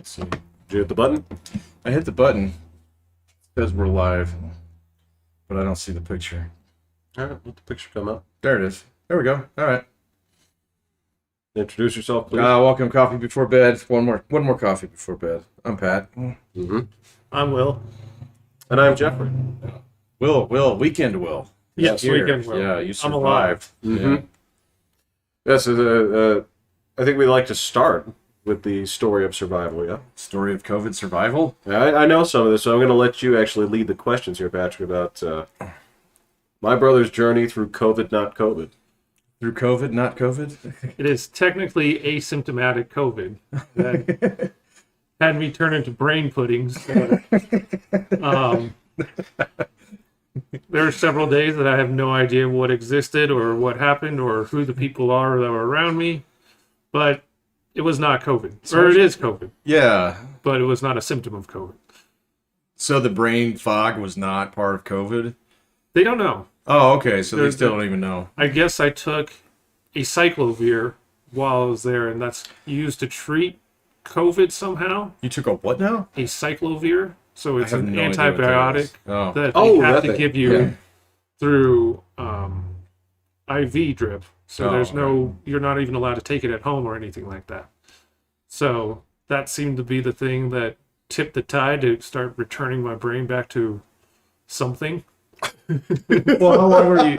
Let's see. Did you hit the button? I hit the button. It says we're live, but I don't see the picture. All right, let the picture come up. There it is. There we go. All right. Introduce yourself, please. Welcome, Coffee Before Bed. One more coffee before bed. I'm Pat. Mm-hmm. I'm Will. And I'm Jeffrey. Will, Weekend Will. Yes, Here. Weekend Will. Yeah, you I'm survived. alive. Mm-hmm. Yeah, so I think we'd like to start with the story of survival, yeah? Story of COVID survival. I know some of this, so I'm going to let you actually lead the questions here, Patrick, about my brother's journey through COVID, not COVID. Through COVID, not COVID. It is technically asymptomatic COVID that had me turn into brain puddings. There are several days that I have no idea what existed or what happened or who the people are that were around me, but it was not COVID. Or it is COVID, Yeah. but it was not a symptom of COVID. So the brain fog was not part of COVID? They don't know. Oh, okay. So they There's still don't even know. I guess I took a cyclovir while I was there, and that's used to treat COVID somehow. You took a what now? A cyclovir. So it's have an no idea what that antibiotic is. Oh. that Oh, they have that to thing. give you Yeah. through IV drip. So Oh, there's no, you're not even allowed to take it at home or anything like that. So that seemed to be the thing that tipped the tide to start returning my brain back to something. Well, how long were you?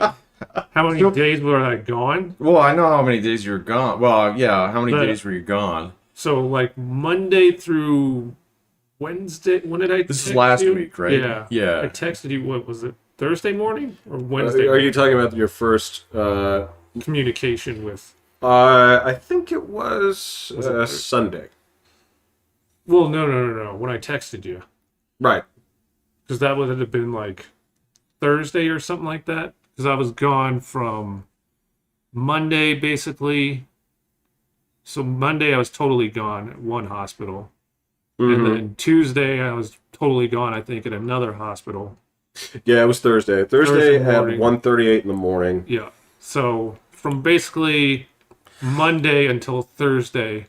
How many days were I gone? Well, I know how many days you were gone. Well, yeah, how many But- days were you gone? So like Monday through Wednesday. When did I? This is text last you? week, right? Yeah. I Yeah. texted you. What was it? Thursday morning or Wednesday? Are you talking about your first... communication with? I think it was, Was it Sunday. Well, no. When I texted you, Right. because that would have been like Thursday or something like that. Because I was gone from Monday basically. So Monday I was totally gone at one hospital, Mm-hmm. and then Tuesday I was totally gone. I think at another hospital. Yeah, it was Thursday. Thursday Thursday at morning. 1:38 in the morning. Yeah. So from basically Monday until Thursday,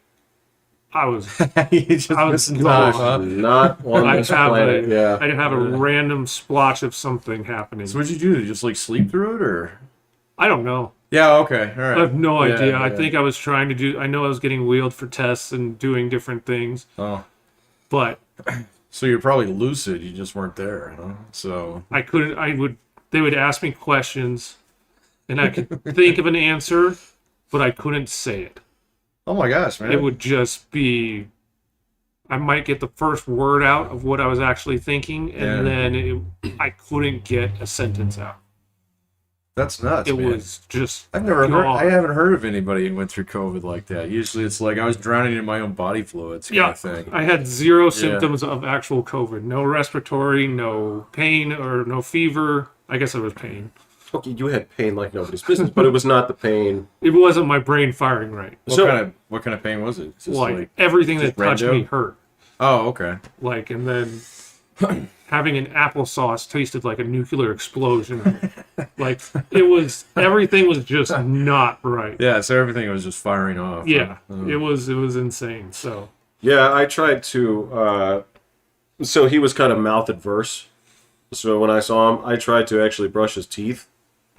I was You just I was missing gone. time, huh? Not on I this have planet. Yeah. I have a random splotch of something happening. So what'd you do? Did you just like sleep through it, or? I don't know. Yeah. Okay. All right. I have no Yeah, idea. I yeah. think I was trying to do. I know I was getting wheeled for tests and doing different things, Oh, but so you're probably lucid. You just weren't there, huh? So. I couldn't. They would ask me questions, and I could think of an answer, but I couldn't say it. Oh my gosh, man. It would just be. I might get the first word out of what I was actually thinking, and Yeah. then I couldn't get a sentence out. That's nuts. It man. was just. I've never heard. gone. I haven't heard of anybody who went through COVID like that. Usually, it's like I was drowning in my own body fluids, kind Yeah, of thing. I had zero symptoms of actual COVID. No respiratory, no pain, or no fever. I guess it was pain. Okay, you had pain like nobody's business, but it was not the pain. It wasn't my brain firing right. What kind of pain was it? Just Like everything that just touched rando? me hurt. Oh, okay. Like, and then having an applesauce tasted like a nuclear explosion. Like everything was just not right. Yeah, so everything was just firing off. Yeah, huh? it was insane. So Yeah, I tried to. So he was kind of mouth adverse. So when I saw him, I tried to actually brush his teeth.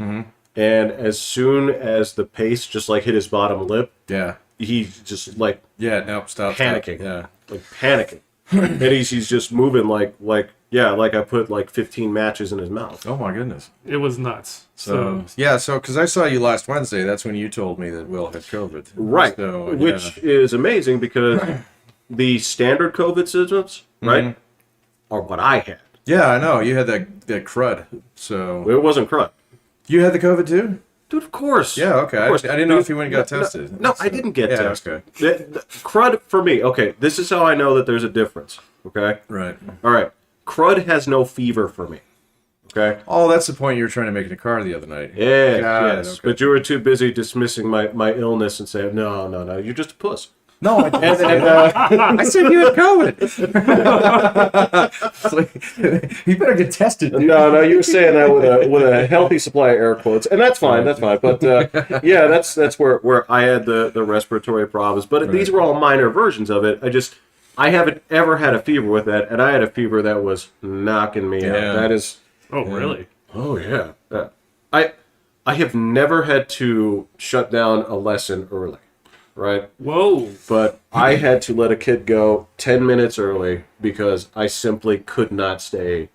Mhm. And as soon as the paste just like hit his bottom lip, Yeah. he just like Yeah. Nope. Stop. Panicking. Yeah. panicking. And he's just moving like I put like 15 matches in his mouth. Oh my goodness. it was nuts. So yeah. So because I saw you last Wednesday, that's when you told me that Will had COVID. Right. So, Which is amazing because the standard COVID symptoms, right, are what I had. Yeah, I know you had that crud. So It wasn't crud. you had the COVID too? Dude, of course. Yeah. Okay. Of course. I didn't know if you went and got tested. No, I didn't get Yeah, tested. okay. The crud for me, okay, this is how I know that there's a difference, okay? Right. All right. Crud has no fever for me, okay? Oh, that's the point you were trying to make in the car the other night. Yes, Got it, yes. okay. But you were too busy dismissing my illness and saying, no, you're just a puss. No, I didn't say that. I said you had COVID. It's like, you better get tested, dude. No, you were saying that with a healthy supply of air quotes, and that's fine. But yeah, that's where I had the respiratory problems. But these were all minor versions of it. I haven't ever had a fever with that, and I had a fever that was knocking me Yeah. out. That is, Oh, really? oh yeah. I have never had to shut down a lesson early, right? Whoa. But I had to let a kid go 10 minutes early because I simply could not stay,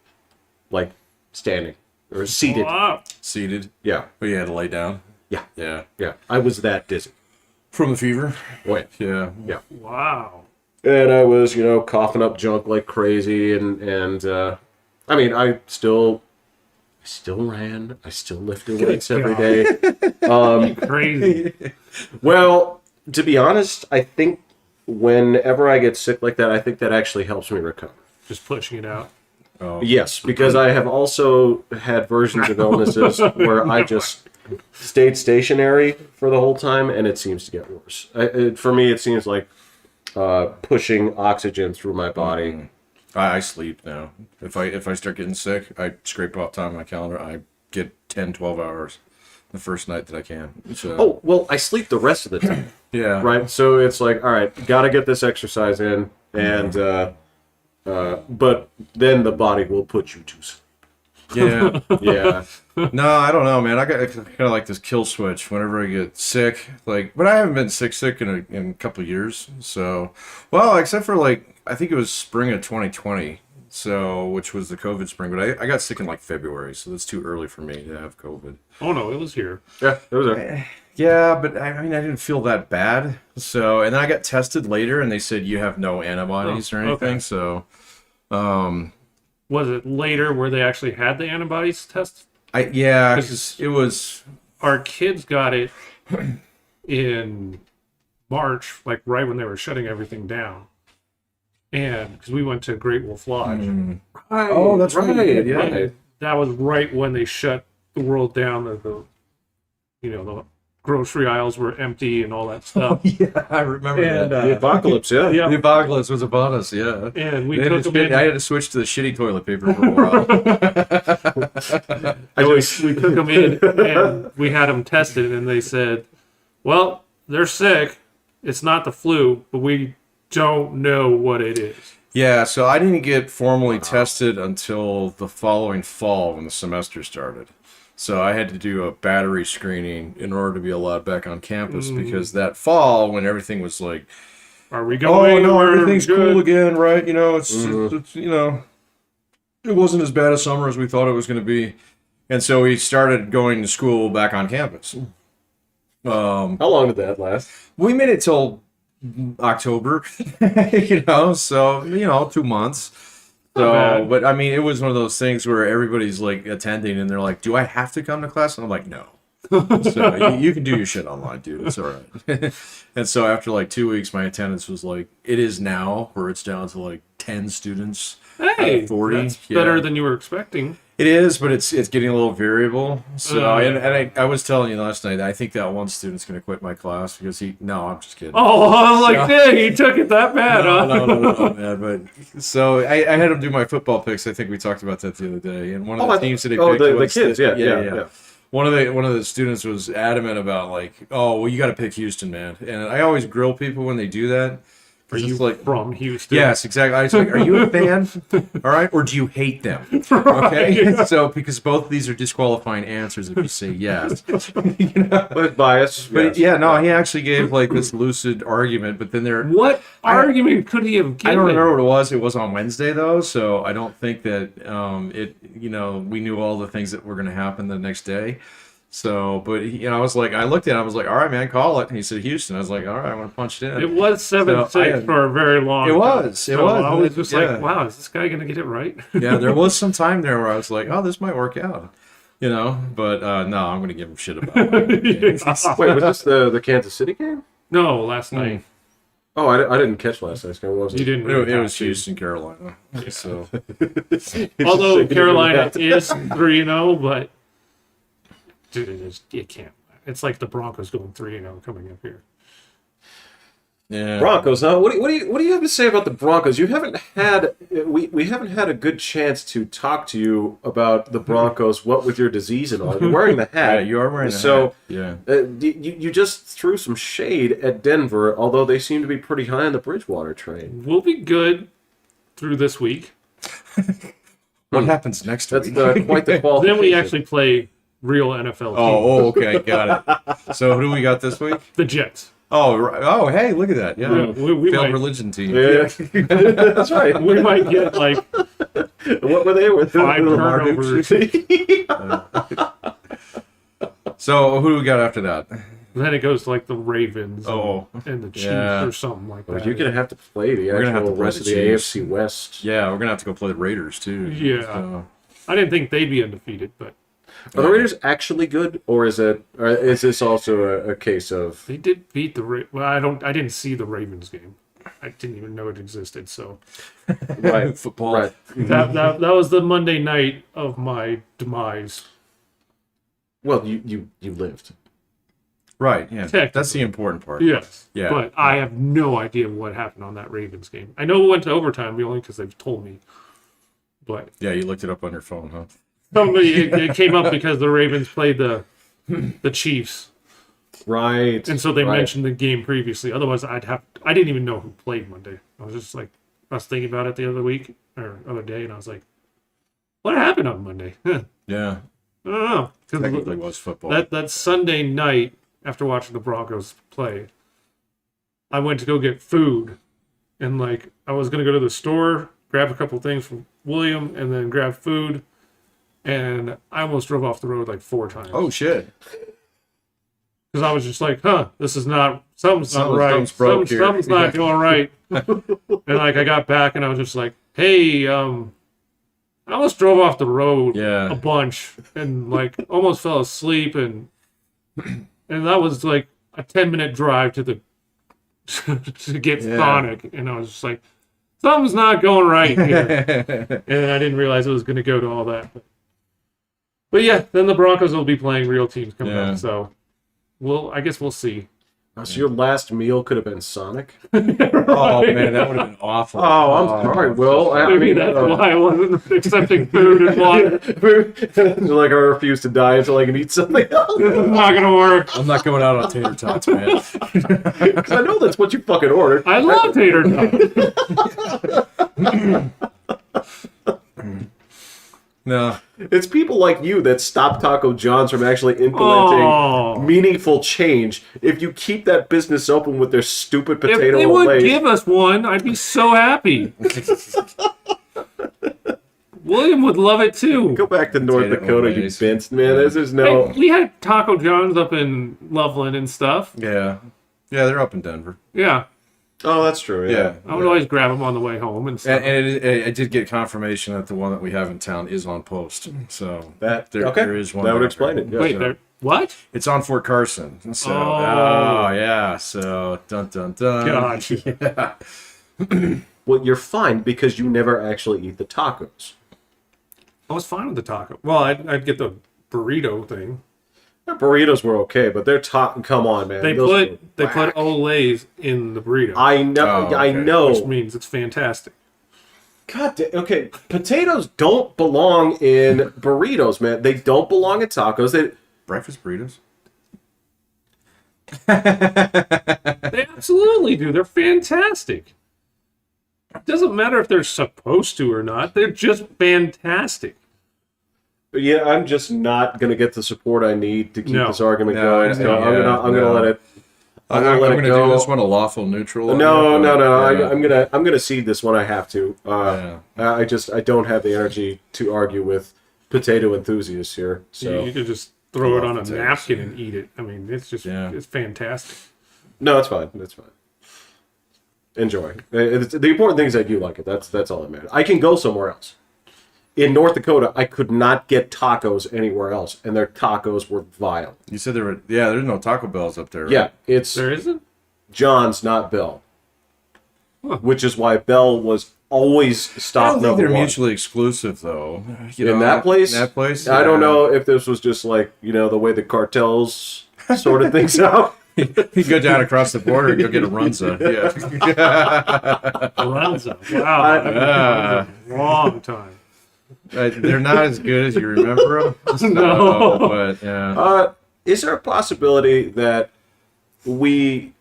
like, standing or seated. Wow. Seated. Yeah, But you had to lay down. yeah, Yeah. yeah. I was that dizzy. From the fever. Wait, Yeah. yeah. Wow. And I was, coughing up junk like crazy, and I mean, I still ran. I still lifted weights every day. Crazy. Well, to be honest, I think whenever I get sick like that, I think that actually helps me recover. Just pushing it out. Oh. Yes, because I have also had versions of illnesses where I just stayed stationary for the whole time, and it seems to get worse. For me, it seems like pushing oxygen through my body. I sleep now. If I start getting sick, I scrape off time on my calendar. I get 10, 12 hours the first night that I can. So, Oh, well, I sleep the rest of the time, yeah. right? So it's like, all right, got to get this exercise in, and but then the body will put you to sleep. Yeah. Yeah. No, I don't know, man. I got kind of like this kill switch whenever I get sick. Like, but I haven't been sick in a couple of years. So, well, except for like I think it was spring of 2020. So, which was the COVID spring. But I got sick in like February, so that's too early for me to have COVID. Oh, no, it was here. Yeah, it was a... Yeah, but I mean, I didn't feel that bad. So, and then I got tested later, and they said you have no antibodies or anything. okay. So, Was it later where they actually had the antibodies test? yeah, 'cause it was. Our kids got it in March, like right when they were shutting everything down. And because we went to Great Wolf Lodge. Oh, that's right. Yeah. And that was right when they shut the world down. The grocery aisles were empty and all that stuff. Yeah, I remember And, that. The apocalypse, yeah. Yeah. The apocalypse was upon us, yeah. And we They had took to them in. I had to switch to the shitty toilet paper for a while. We took them in and we had them tested, and they said, "Well, they're sick. It's not the flu, but we don't know what it is." Yeah, so I didn't get formally tested until the following fall when the semester started. So I had to do a battery screening in order to be allowed back on campus because that fall when everything was like, Are we going? oh no, We're everything's good." cool again, right? It's it wasn't as bad a summer as we thought it was going to be. And so we started going to school back on campus. How long did that last? We made it till October, so 2 months. Not So, bad. but I mean, it was one of those things where everybody's like attending, and they're like, "Do I have to come to class?" And I'm like, "No." So you can do your shit online, dude. It's all right. And so after like 2 weeks, my attendance was like it is now, where it's down to like 10 students. Hey, 40, that's yeah. better than you were expecting. It is, but it's getting a little variable. So, Yeah. and I was telling you last night, I think that one student's going to quit my class because no, I'm just kidding. Oh, I was like, So- dang, he took it that bad, huh? No, man. But so I had him do my football picks. I think we talked about that the other day. And one of the teams that he picked the was kids, yeah. One of the students was adamant about like, oh, well, you got to pick Houston, man. And I always grill people when they do that. Are you like, from Houston? yes, exactly. I was like, are you a fan? All right, or do you hate them? Okay, so because both of these are disqualifying answers if you say yes. But bias. But yes. no, he actually gave like this lucid argument, but then there. What argument could he have given? I don't remember what it was. It was on Wednesday though, so I don't think that we knew all the things that were going to happen the next day. So, but I was like, I looked at it, I was like, all right, man, call it. And he said Houston. I was like, all right, I want to punch it in. It was 7-6 for a very long It time. was. So I was just Yeah. like, wow, is this guy going to get it right? Yeah, there was some time there where I was like, oh, this might work out. But no, I'm going to give him shit about it. Wait, was this the Kansas City game? No, last night. Oh, I didn't catch last night's game. What was You it? didn't It, really it have was to. Houston, Carolina. So Although Carolina is 3-0, but dude, you can't. It's like the Broncos going 3-0 coming up here. Yeah. Broncos, huh? What do you have to say about the Broncos? You haven't had we haven't had a good chance to talk to you about the Broncos. What with your disease and all, you're wearing the hat. Yeah, you are wearing the so, hat. Yeah. You just threw some shade at Denver, although they seem to be pretty high on the Bridgewater train. We'll be good through this week. What happens next That's week? quite the qualification. Then we actually play real NFL teams. Oh, okay, got it. So who do we got this week? The Jets. Oh, oh, hey, look at that. Yeah, We failed might, religion team. Yeah, that's right. we might get like What were they with? 5 Lamar turnovers. So who do we got after that? Then it goes to like the Ravens Oh, and the Chiefs yeah. or something like Well, that. you're gonna have to play the We're gonna have actual to play rest the of the Chiefs. AFC West. yeah, we're gonna have to go play the Raiders too. Yeah. So, I didn't think they'd be undefeated, but Are the Raiders actually good, or is this also a case of? they did beat the well, I didn't see the Ravens game. I didn't even know it existed. So Right, football. right. that was the Monday night of my demise. Well, you lived. Right. Yeah, Technically. that's the important part. Yes. Yeah. But I have no idea what happened on that Ravens game. I know it went to overtime only because they've told me. But Yeah, you looked it up on your phone, huh? it came up because the Ravens played the Chiefs. Right. And so they right. mentioned the game previously. Otherwise, I didn't even know who played Monday. I was just like, I was thinking about it the other week or other day, and I was like, what happened on Monday? Huh, Yeah, I don't know. technically was football. That Sunday night after watching the Broncos play, I went to go get food, and like I was gonna go to the store, grab a couple things from William, and then grab food, and I almost drove off the road like 4 times. Oh shit! Because I was just like, this is not, something's not right. Something's broke here. Something's not going right. And like I got back and I was just like, hey, I almost drove off the road Yeah. a bunch and like almost fell asleep and that was like a 10-minute drive to the to get Yeah. Sonic, and I was just like, something's not going right here. And I didn't realize it was going to go to all that. But yeah, then the Broncos will be playing real teams coming Yeah. up, so I guess we'll see. So your last meal could have been Sonic. Oh man, that would have been awful. Oh, I'm sorry, Will. I Maybe mean, that's why I wasn't accepting food and water. like I refuse to die until I can eat something else. This is not gonna work. I'm not going out on tater tots, man. Because I know that's what you fucking ordered. I love tater tots. No. It's people like you that stop Taco John's from actually implementing Oh. meaningful change. If you keep that business open with their stupid If potato they would Olays, give us one, I'd be so happy. William would love it too. go back to North Potato Dakota, you Olays. bince, man. This is no. Hey, we had Taco John's up in Loveland and stuff. Yeah. Yeah, they're up in Denver. Yeah, Oh, that's true. Yeah. I would always grab them on the way home and stuff. And I did get confirmation that the one that we have in town is on post. So That there, okay. there is one. That would there. explain it. Yeah. Wait, there? What? It's on Fort Carson. So, Oh. yeah. So, dun dun dun. Gotcha. Yeah. Well, you're fine because you never actually eat the tacos. I was fine with the taco. Well, I'd get the burrito thing. Their burritos were okay, but they're come on, man. They Those were put whack. Olays in the burrito, I know. Oh, I okay. know. which means it's fantastic. God damn. Okay, potatoes don't belong in burritos, man. They don't belong in tacos. They. Breakfast burritos? They absolutely do. They're fantastic. It doesn't matter if they're supposed to or not. They're just fantastic. Yeah, I'm just not gonna get the support I need to keep No. this argument No, going. I So know, I'm yeah, gonna no. let it. I'm gonna let going it to go. do this one a lawful neutral. No. Yeah. I'm gonna cede this one. I have to. I don't have the energy to argue with potato enthusiasts here. So You could just throw it love on a potatoes, napkin yeah. and eat it. I mean, it's just Yeah. it's fantastic. no, it's fine. It's fine. Enjoy. The important thing is that you like it. That's all that matters. I can go somewhere else. In North Dakota, I could not get tacos anywhere else, and their tacos were vile. You said there were, yeah, there's no Taco Bells up there. Right? Yeah, it's There isn't? John's, not Bell. Huh. Which is why Bell was always I stopped don't think number they're one. mutually exclusive, though. In that place? In that place? I don't Yeah. know if this was just like, the way the cartels sorted things out. You go down across the border and go get a runza. Yeah. Runza. Wow. I've been Runza for a long time. They're not as good as you remember them. No. But yeah. Is there a possibility that we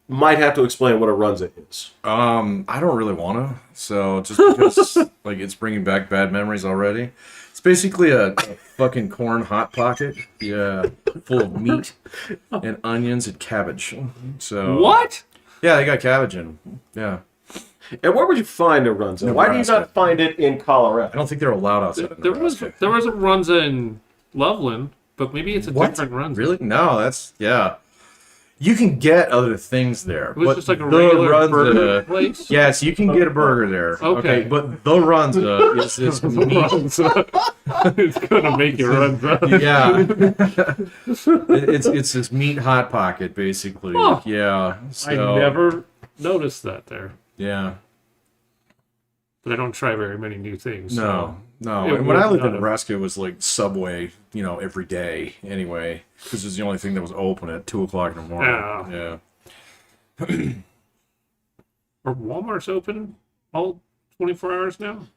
might have to explain what a runza is? I don't really want to. So just because like it's bringing back bad memories already. It's basically a fucking corn hot pocket. Yeah, full of meat and onions and cabbage. So What? Yeah, they got cabbage in them. Yeah. And where would you find a runza? Why do you Nebraska. not find it in I Colorado? don't think they're allowed outside of There was Nebraska. a Runza in Loveland, but maybe it's a What? different Runza. Really? No, that's yeah. You can get other things there. It was but just like a the regular Runza- burger place. Yes, you can get a burger there. Okay. But the Runza is this meat. Runza. It's gonna make you Runza. Yeah. it's this meat hot pocket basically. Huh. Yeah. I So, never noticed that there, Yeah. but I don't try very many new things. No. No. It And when I would lived not in have- Nebraska, it was like Subway, every day anyway. This is the only thing that was open at 2:00 in the morning. Yeah. Yeah. Are Walmart's open all 24 hours now?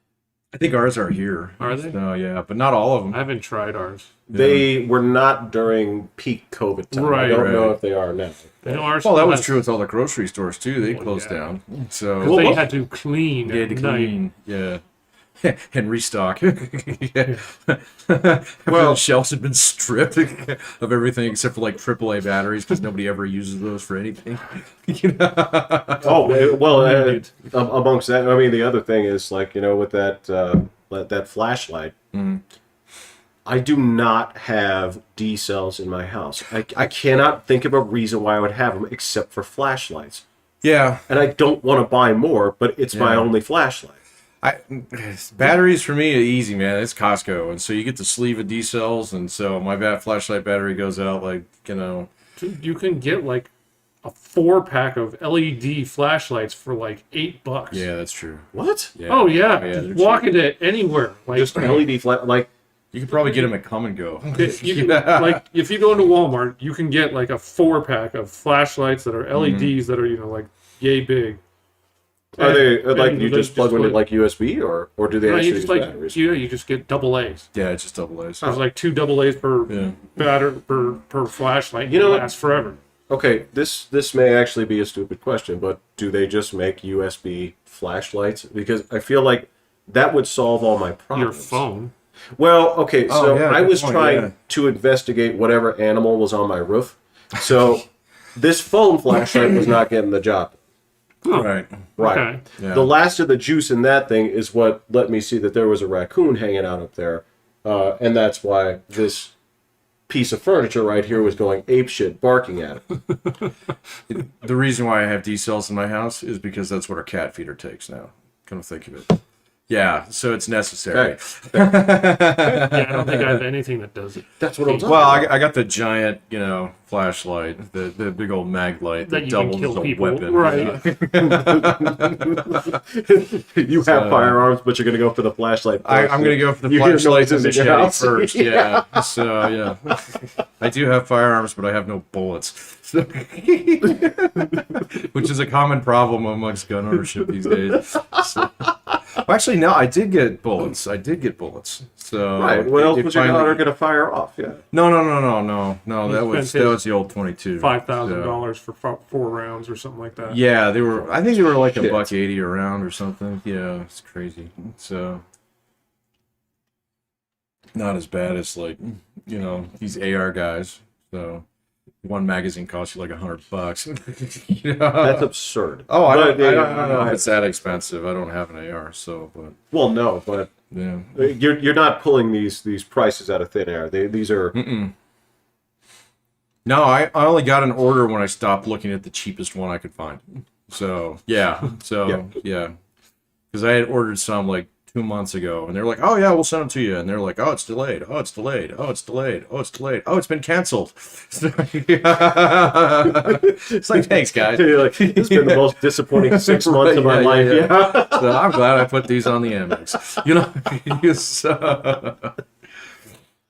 I think ours are here. Are they? No, yeah, but not all of them. I haven't tried ours. They were not during peak COVID time. I Right, don't know right. if they are now. I know ours Well, that still was has- true with all the grocery stores too. They Well, closed yeah. down, 'cause so they had to clean they had at to night. clean. Yeah, and restock. Yeah. Well- Well, shelves had been stripped of everything except for like AAA batteries because nobody ever uses those for anything. Oh, well, Right. amongst that, I mean, the other thing is like, with that flashlight, I do not have D cells in my house. I cannot think of a reason why I would have them except for flashlights. Yeah, And I don't want to buy more, but it's my Yeah. only flashlight. batteries for me are easy, man. It's Costco, and so you get the sleeve of D cells, and so my flashlight battery goes out like Dude, you can get like a 4-pack of LED flashlights for like $8. Yeah, that's true. What? Yeah. Oh yeah, they're just walk cheap. into anywhere. Like Just LED flash, like, You could probably get them at Come and Go. you can, like if you go into Walmart, you can get like a 4-pack of flashlights that are LEDs that are like yay big. are they, And like, you they just plug them in put- like USB, or do they No, actually you use just batteries? you just get double A's. Yeah, it's just double A's. There's like 2 double A's per Yeah. per flashlight. You know it what? lasts forever. Okay, this may actually be a stupid question, but do they just make USB flashlights? Because I feel like that would solve all my problems. Your phone. Well, okay, Oh, so yeah, I good was point, trying yeah. to investigate whatever animal was on my roof. So this phone flashlight was not getting the job. Right. Right. Okay. Yeah. The last of the juice in that thing is what let me see that there was a raccoon hanging out up there. And that's why this piece of furniture right here was going apeshit, barking at it. The reason why I have D cells in my house is because that's what our cat feeder takes now. Come to think of it. Yeah, so it's necessary. Okay. Yeah, I don't think I have anything that does it. That's what I'm talking Well, about. I got the giant, flashlight, the big old mag light That that, you can doubles kill as a people. weapon. Right. You have firearms, but you're going to go for the flashlight. I'm going to go for the You hear flashlight and noises the in your machete house. first. Yeah. So, yeah. I do have firearms, but I have no bullets. Which is a common problem amongst gun ownership these days. So. Well, actually, no, I did get bullets. So Right. What else it was your finally- daughter going to fire off? Yeah. No. That spent was the old 22. $5,000 for 4 rounds or something like that. Yeah, they were. I think they were like Shit. $180 a round or something. Yeah, it's crazy. So not as bad as like these AR guys. So one magazine costs you like $100. That's absurd. Oh, I But, don't yeah, know if it's that expensive. I don't have an AR, so but Well, no, but yeah. you're not pulling these prices out of thin air. These are No, I only got an order when I stopped looking at the cheapest one I could find. So yeah, yeah, because I had ordered some like 2 months ago, and they're like, "Oh yeah, we'll send them to you," and they're like, "Oh, it's delayed. Oh, it's delayed. Oh, it's delayed. Oh, it's delayed. Oh, it's been canceled." It's like, thanks, guys. You're like, it's been the most disappointing 6 months of my Yeah, life. yeah, Yeah. So I'm glad I put these on the Amex.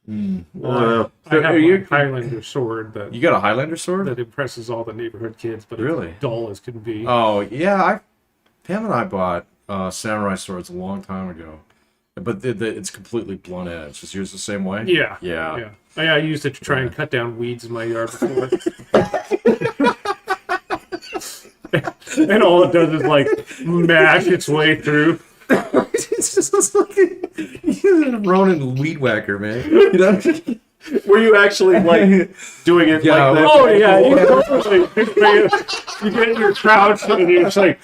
I have you- a Highlander sword that You got a Highlander sword? that impresses all the neighborhood kids, but Really? it's dull as can be. Oh yeah, Pam and I bought samurai swords a long time ago, but it's completely blunt edge. Is yours the same way? Yeah. Yeah. I used it to try and cut down weeds in my yard before. And all it does is like mash its way through. It's just like a Ronin weed whacker, man. You know? Were you actually like doing it Yeah, like that? Oh yeah, you get your crouch and you're just like,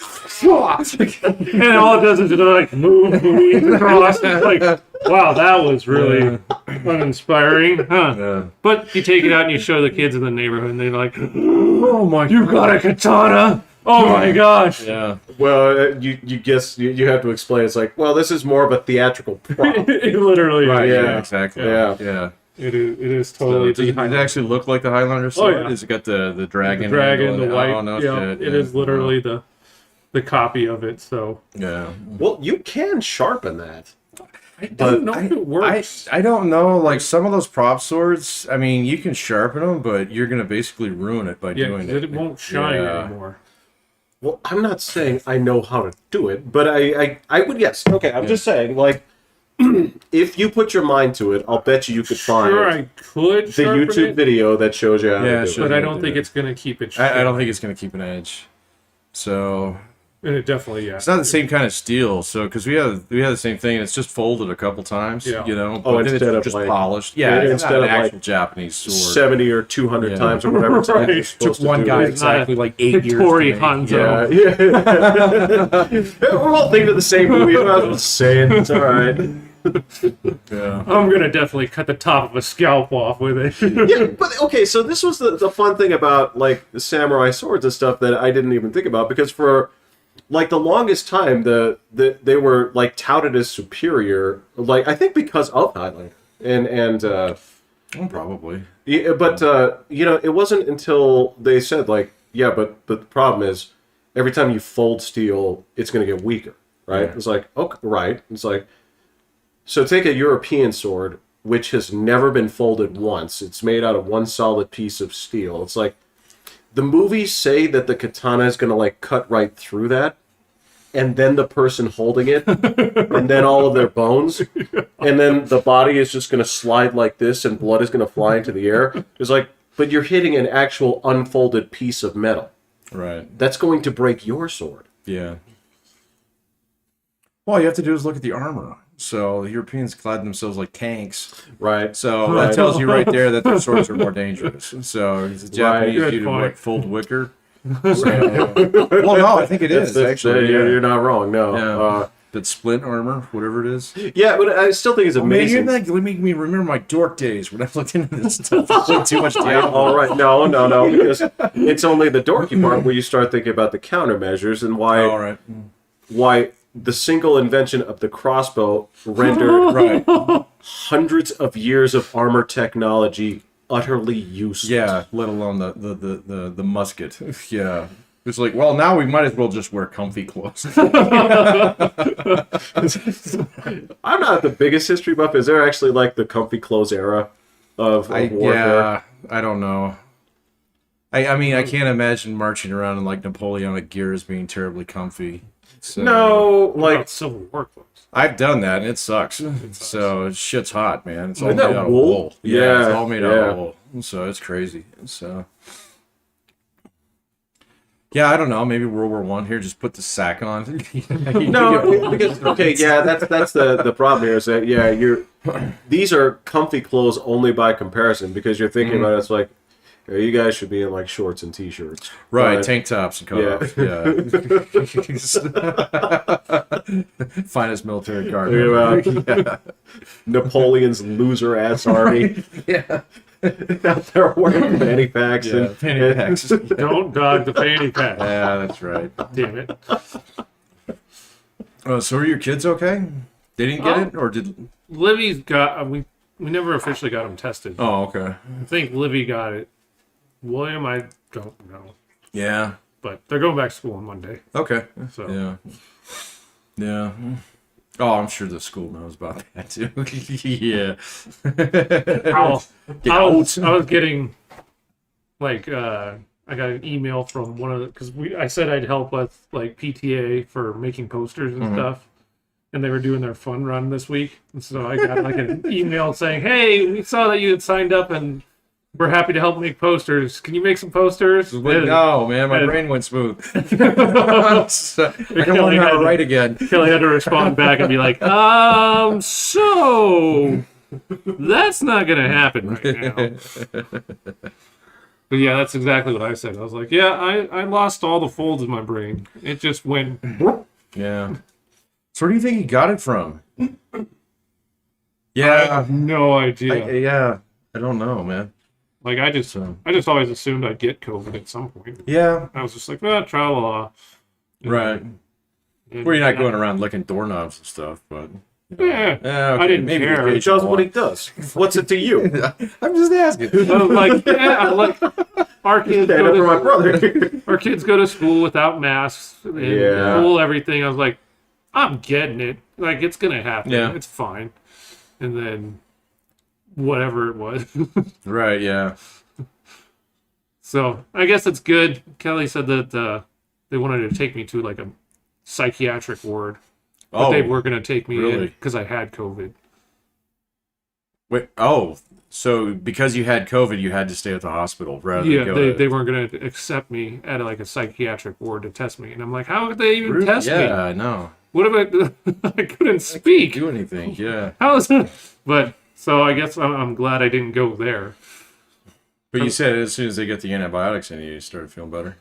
and all it does is just like move the weeds across. It's like, wow, that was really uninspiring, huh? Yeah. But you take it out and you show the kids in the neighborhood, and they're like, Oh my! "You got a katana! Oh my gosh!" Yeah. Well, you guess you have to explain. It's like, well, this is more of a theatrical prop. It literally, Right. is. Yeah. Exactly. Yeah. Yeah. It is So, totally. does it actually look like the Highlander sword? yeah. Has it got the dragon? the dragon, handle the and- white. Oh, no yeah, shit. it is literally the copy of it. So Yeah. Well, you can sharpen that. I don't know if it works. I don't know. Like some of those prop swords, I mean, you can sharpen them, but you're gonna basically ruin it by yeah, doing 'cause it. it won't shine Yeah. anymore. Well, I'm not saying I know how to do it, but I would guess. Okay, I'm just saying, like, if you put your mind to it, I'll bet you could find Sure, I could the sharpen YouTube it, video that shows you how Yeah, to do sure. it. but I Yeah, don't do think it. it's gonna keep it. I don't think it's gonna keep an edge. So And it definitely, it's not the same kind of steel. So because we had the same thing, and it's just folded a couple times. Yeah. You know. Oh, but then instead it's of, just like- polished. Yeah. It's instead not an of, like, actual Japanese sword. 70 or 200 Yeah. times or whatever it's Right. it's supposed Took one to do. guy It's not exactly like 8 years. Tori to make. Hanzo. Yeah. We're all thinking of the same movie. I was just saying, it's all right. Yeah. I'm gonna definitely cut the top of a scalp off with it. Yeah, but okay, so this was the fun thing about like the samurai swords and stuff that I didn't even think about, because for like the longest time they were like touted as superior, like I think because of Highlander and Oh, probably. yeah, but you know, it wasn't until they said like, yeah, but the problem is every time you fold steel, it's going to get weaker, right? Yeah. It's like, okay, right. It's like, so take a European sword, which has never been folded once. It's made out of one solid piece of steel. It's like, the movies say that the katana is going to like cut right through that, and then the person holding it, and then all of their bones, and then the body is just going to slide like this, and blood is going to fly into the air. It's like, but you're hitting an actual unfolded piece of metal. Right. That's going to break your sword. Yeah. All you have to do is look at the armor. So the Europeans clad themselves like tanks. Right. So that tells you right there that their swords are more dangerous. So the Japanese Good do to point. what, fold wicker. So, well, no, I think it is actually. You're Yeah. not wrong. No. Yeah. That splint armor, whatever it is. Yeah, but I still think it's Man, amazing. you're like making me remember my dork days when I looked into this stuff. I played too much Diablo. All right, no, because it's only the dorky part where you start thinking about the countermeasures and All right. why the single invention of the crossbow rendered Right. hundreds of years of armor technology utterly useless. Yeah, let alone the musket. Yeah. It's like, well, now we might as well just wear comfy clothes. I'm not the biggest history buff. Is there actually like the comfy clothes era of warfare? Yeah, I don't know. I mean, I can't imagine marching around in like Napoleonic gear as being terribly comfy. So, No, Like like Civil War clothes. I've done that and it sucks. So shit's hot, man. It's all Isn't made that out of wool? wool. Yeah, Yeah, it's all made out yeah. of wool. So it's crazy. So yeah, I don't know. Maybe World War One here. Just put the sack on. no, because okay, yeah, that's the problem here is that these are comfy clothes only by comparison, because you're thinking about it, it's like, yeah, you guys should be in like shorts and t-shirts, Right, But- tank tops and Yeah. cutoffs. Yeah. Finest military guard. Think about Napoleon's loser ass army. Yeah. Out there wearing fanny packs Yeah, and fanny packs. Don't dog the fanny pack. Yeah, that's right. Damn it. Oh, so are your kids okay? They didn't get it, or did? Livy's got. We never officially got him tested. Oh, okay. I think Livy got it. William, I don't know. Yeah. But they're going back to school on Monday. Okay. So Yeah. Yeah. Oh, I'm sure the school knows about that too. Yeah. Well, Get I was out. getting like I got an email from one of the because I said I'd help with like PTA for making posters and stuff, and they were doing their fun run this week, and so I got like an email saying, "Hey, we saw that you had signed up and we're happy to help make posters. Can you make some posters?" Like, no, man, my and- brain went smooth. So, I don't want to write again. Kelly had to respond back and be like, so that's not gonna happen right now. But yeah, that's exactly what I said. I was like, yeah, I lost all the folds in my brain. It just went. Yeah. So where do you think he got it from? I Yeah. have no idea. Yeah. I don't know, man. Like I just always assumed I'd get COVID at some point. Yeah. I was just like, tra la la. Right. Well, you're not going around licking doorknobs and stuff, but Yeah, okay, I didn't maybe care. He does what he does. What's it to you? I'm just asking. I was like, yeah, like our kids Stand up for my brother. our kids go to school without masks and Yeah. school everything. I was like, I'm getting it. Like it's gonna happen. Yeah. It's fine. And then whatever it was. Right, yeah. So I guess it's good. Kelly said that they wanted to take me to like a psychiatric ward, but they were gonna take me in really? because I had COVID. Wait, so because you had COVID, you had to stay at the hospital rather Yeah, than go they weren't gonna accept me at like a psychiatric ward to test me, and I'm like, how could they even Really? test me? Yeah, I know. What if I couldn't speak? Do anything, yeah. How is it? But so I guess I'm glad I didn't go there. But you said as soon as they get the antibiotics in you started feeling better.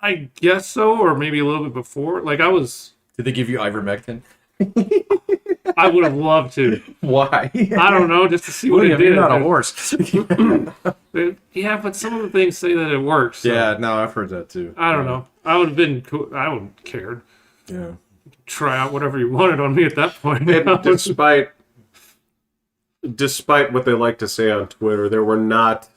I guess so, or maybe a little bit before. Like I Did they give you ivermectin? would have loved to. Why? I don't know, just to see what it William, did. you're not a horse. Yeah, but some of the things say that it works. So Yeah, no, I've heard that too. I don't know. I would have been cool. I wouldn't have cared. Yeah. Try out whatever you wanted on me at that point. And despite what they like to say on Twitter, there were not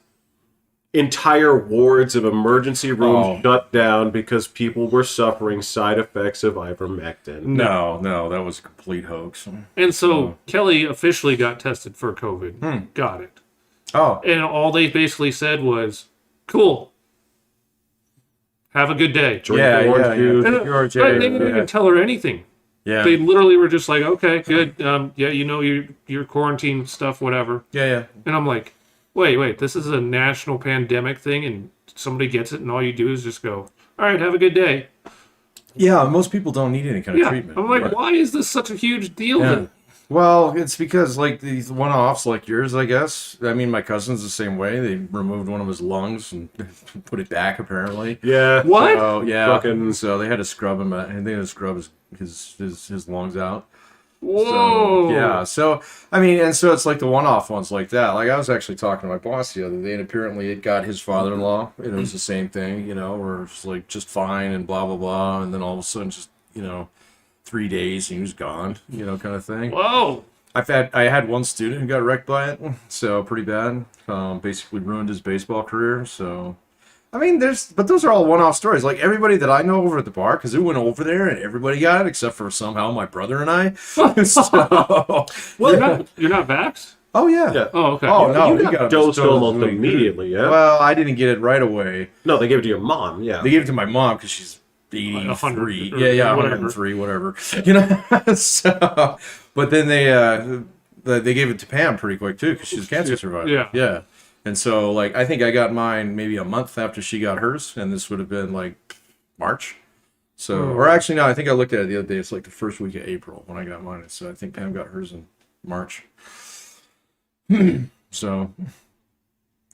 entire wards of emergency rooms shut down because people were suffering side effects of ivermectin. No, that was a complete hoax. And so Kelly officially got tested for COVID. Got it. Oh, And all they basically said was, cool. Have a good day. Drink yeah, orange yeah, juice. yeah. And, George, they didn't yeah. even tell her anything. Yeah. They literally were just like, okay, good. Yeah, you know your quarantine stuff, whatever. Yeah. And I'm like, wait, this is a national pandemic thing, and somebody gets it, and all you do is just go, all right, have a good day. Yeah, most people don't need any kind of Yeah, treatment. I'm like, Right. why is this such a huge deal? Yeah. then? Well, it's because like these one-offs like yours, I guess. I mean, my cousin's the same way. They removed one of his lungs and put it back, apparently. Yeah. What? Oh yeah. Fucking- So they had to scrub him. And they had to scrub his lungs out. Whoa. So, yeah. So I mean, and so it's like the one-off ones like that. Like I was actually talking to my boss the other day, and apparently it got his father-in-law, and it was the same thing, where it's like just fine and blah blah blah, and then all of a sudden just 3 days and he was gone, kind of thing. Whoa. I had one student who got wrecked by it, so pretty bad. Basically ruined his baseball career. So, I mean, but those are all one-off stories. Like everybody that I know over at the bar, because it went over there and everybody got it except for somehow my brother and I. So, Well, you're not vaxxed? oh yeah. Yeah. Oh, okay. Oh no, You we got got dosed dosed almost immediately, yeah? Well, I didn't get it right away. No, they gave it to your mom, yeah. They gave it to my mom because she's 83. 100 or Yeah, whatever. 103, whatever. So, but then they gave it to Pam pretty quick too because she's a cancer survivor. Yeah. And so like I think I got mine maybe a month after she got hers, and this would have been like March. So, or actually no, I think I looked at it the other day. It's like the first week of April when I got mine. So I think Pam got hers in March. So.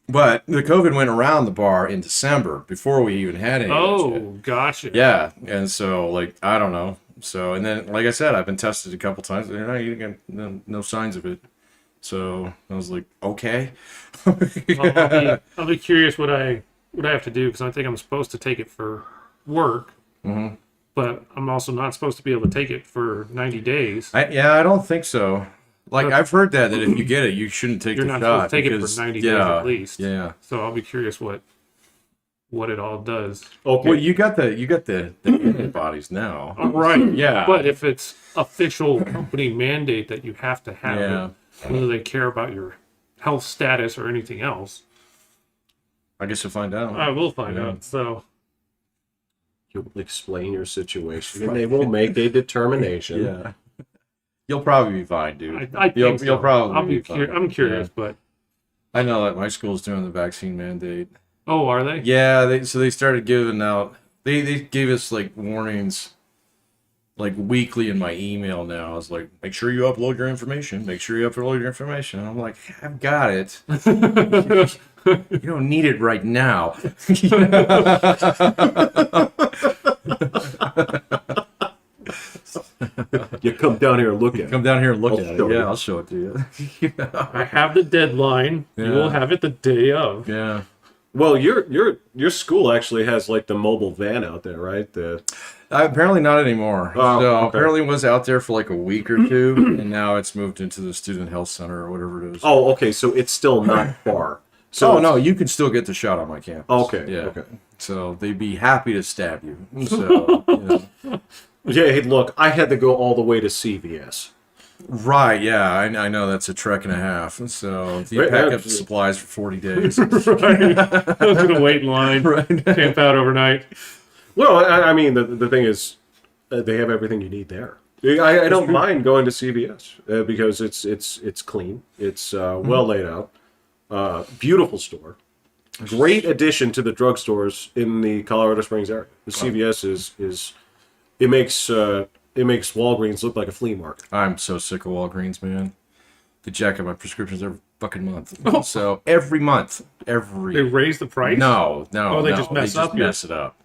But the COVID went around the bar in December before we even had any. of that shit. Oh, gotcha. Yeah, and so like I don't know. So and then like I said, I've been tested a couple times. And you get no signs of it. So I was like, okay. Well, I'll be curious what I have to do because I think I'm supposed to take it for work, but I'm also not supposed to be able to take it for 90 days. I don't think so. Like I've heard that if you get it, you shouldn't take You're the not shot supposed to take it because, for 90 days at least. Yeah. So I'll be curious what what it all does. Okay. Well, you got the antibodies now. Right. Yeah. But if it's official company mandate that you have to have Yeah. it, whether they care about your health status or anything else, I guess you'll find out. I will find Yeah. out. So You'll explain your situation, and they will make a determination. Yeah. You'll probably be fine, dude. I think You'll so. probably be fine. I'm curious, Yeah. but I know that my school's doing the vaccine mandate. oh, are they? Yeah, they started giving out. They gave us like warnings, like weekly in my email now. I was like, make sure you upload your information. Make sure you upload your information. And I'm like, I've got it. You don't need it right now. You come down here and look at it. Come down here and look I'll at it. show you. Yeah, I'll show it to you. I have the deadline. You Yeah. will have it the day of. Yeah. Well, your school actually has like the mobile van out there, right? Apparently not anymore. Oh, So okay. apparently it was out there for like a week or two, and now it's moved into the student health center or whatever it is. Oh, okay. So it's still not far. So So no, you can still get the shot on my campus. Okay. Yeah. Okay. So they'd be happy to stab you. So Yeah. Hey, look, I had to go all the way to CVS. right, yeah, I know that's a trek and a half. So if you Right, pack up absolutely. supplies for 40 days. Right. I was gonna wait in line, camp out overnight. Well, I mean, the thing is, they have everything you need there. I don't mind going to CVS because it's clean, it's well laid out, beautiful store, great addition to the drugstores in the Colorado Springs area. The CVS is it makes Walgreens look like a flea market. I'm so sick of Walgreens, man. They jack up my prescriptions every fucking month. So every month, They raise the price. No. Oh, they no, just mess up mess it up.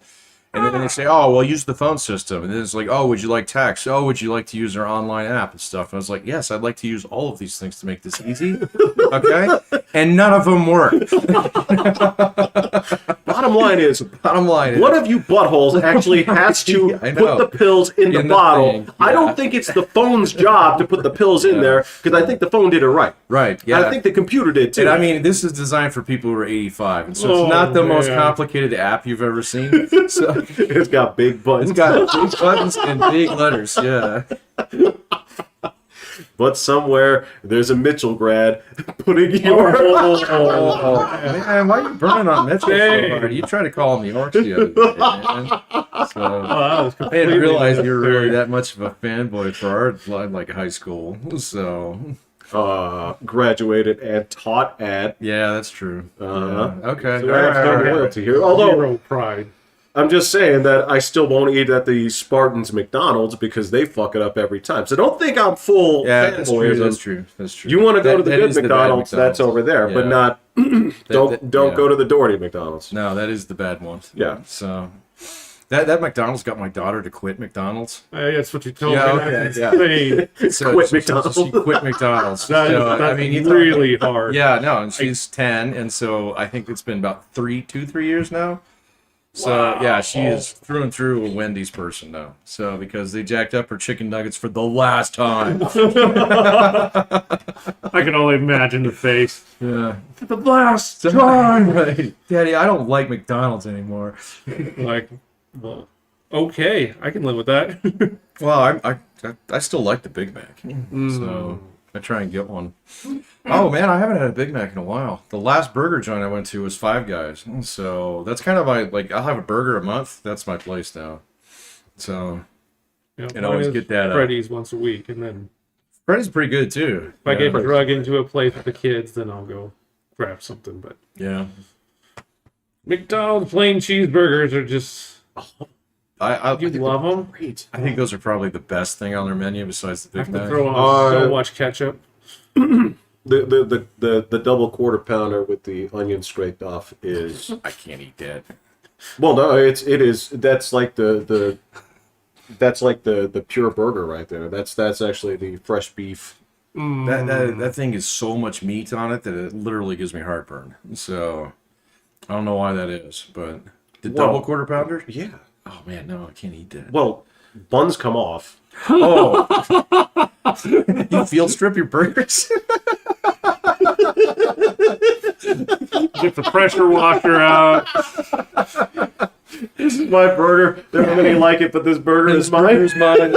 And then they say, oh, well, use the phone system. And then it's like, oh, would you like text? Oh, would you like to use our online app and stuff? And I was like, yes, I'd like to use all of these things to make this easy. Okay? And none of them work. Bottom line is, one of you buttholes actually has to I know. put the pills in the In the bottle. thing, I yeah. don't think it's the phone's job to put the pills in there, because I think the phone did it right. Right, yeah. I think the computer did too. And I mean, this is designed for people who are 85. And so Oh, it's not the most man. complicated app you've ever seen. So it's got big buttons. it's got big buttons and big letters. Yeah. But somewhere there's a Mitchell grad putting your. Oh, man, why are you burning on Mitchell so Dang. hard? You tried to call him the Orcs the other day, man. So Oh, that was I completely didn't realize you were really unnecessary. that much of a fanboy for our like high school. So Graduated and taught at. yeah, that's true. Uh-huh. Yeah. Okay. So I have some All right. loyalty here. Although Zero pride. I'm just saying that I still won't eat at the Spartans McDonald's because they fuck it up every time. So don't think I'm full Yeah, that's true. fanboyism. That's true. That's true. You want to go to the That good is the bad McDonald's, that's over there, but Yeah. not. Don't yeah. go to the Doherty McDonald's. No, that is the bad one. Yeah. So that McDonald's got my daughter to quit McDonald's. That's what you told Yeah, me. okay, That's yeah. insane. So Quit she McDonald's. quit McDonald's. That is, So, that's you really hard. Yeah, no, and she's 10, and so I think it's been about 3 years now. So yeah, she is through and through a Wendy's person now. So because they jacked up her chicken nuggets for the last time. I can only imagine the face. Yeah. For the last Time, right. Daddy, I don't like McDonald's anymore. like, well, okay, I can live with that. Well, I still like the Big Mac, so I try and get one. Oh man, I haven't had a Big Mac in a while. The last burger joint I went to was Five Guys, so that's kind of my like. I'll have a burger a month. That's my place now. So You know, And always mine is get that, Freddy's once a week, and then Freddy's pretty good too. if I get Yeah. drug into a place with the kids, then I'll go grab something. But Yeah, McDonald's plain cheeseburgers are just I you love them. Great. I think those are probably the best thing on their menu besides the I Big have to Mac. throw on so Uh, much ketchup. The double quarter pounder with the onion scraped off is I can't eat that. well, no, it is that's like the pure burger right there. That's actually the fresh beef. That thing is so much meat on it that it literally gives me heartburn. So I don't know why that is, but the Well- double quarter pounder. Yeah. Oh man, no, I can't eat that. Well, buns come off. Oh, you field strip your burgers? Get the pressure washer out. This is my burger. There are many like it, but this burger is mine. Here's mine.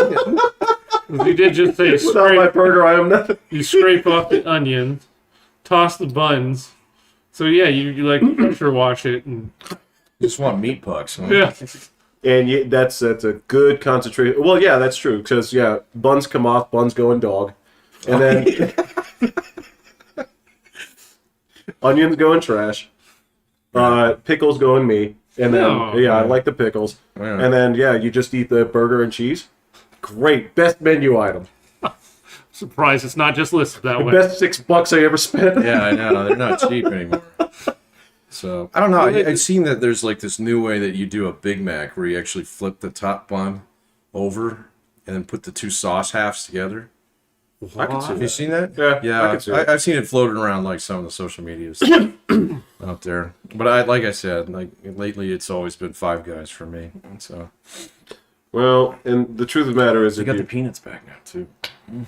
You did just say Without my burger, I am nothing. you scrape off the onions, toss the buns. So yeah, you like pressure wash it and Just want meat pucks. Huh? yeah. And that's a good concentration. Well, yeah, that's true. Because, yeah, buns come off, buns go in dog. And then onions go in trash. Pickles go in me. And then, Oh, I okay. like the pickles. Yeah. And then, you just eat the burger and cheese. Great. Best menu item. Surprised it's not just listed that way. Best $6 I ever spent. Yeah, I know. They're not cheap anymore. So I don't know. I've seen that there's like this new way that you do a Big Mac where you actually flip the top bun over and then put the two sauce halves together. I can see Have you seen that? Yeah, I can see it. I've seen it floating around like some of the social medias out there. But like I said, like lately it's always been Five Guys for me. And so Well, and the truth of the matter is, they if got you... the peanuts back now too.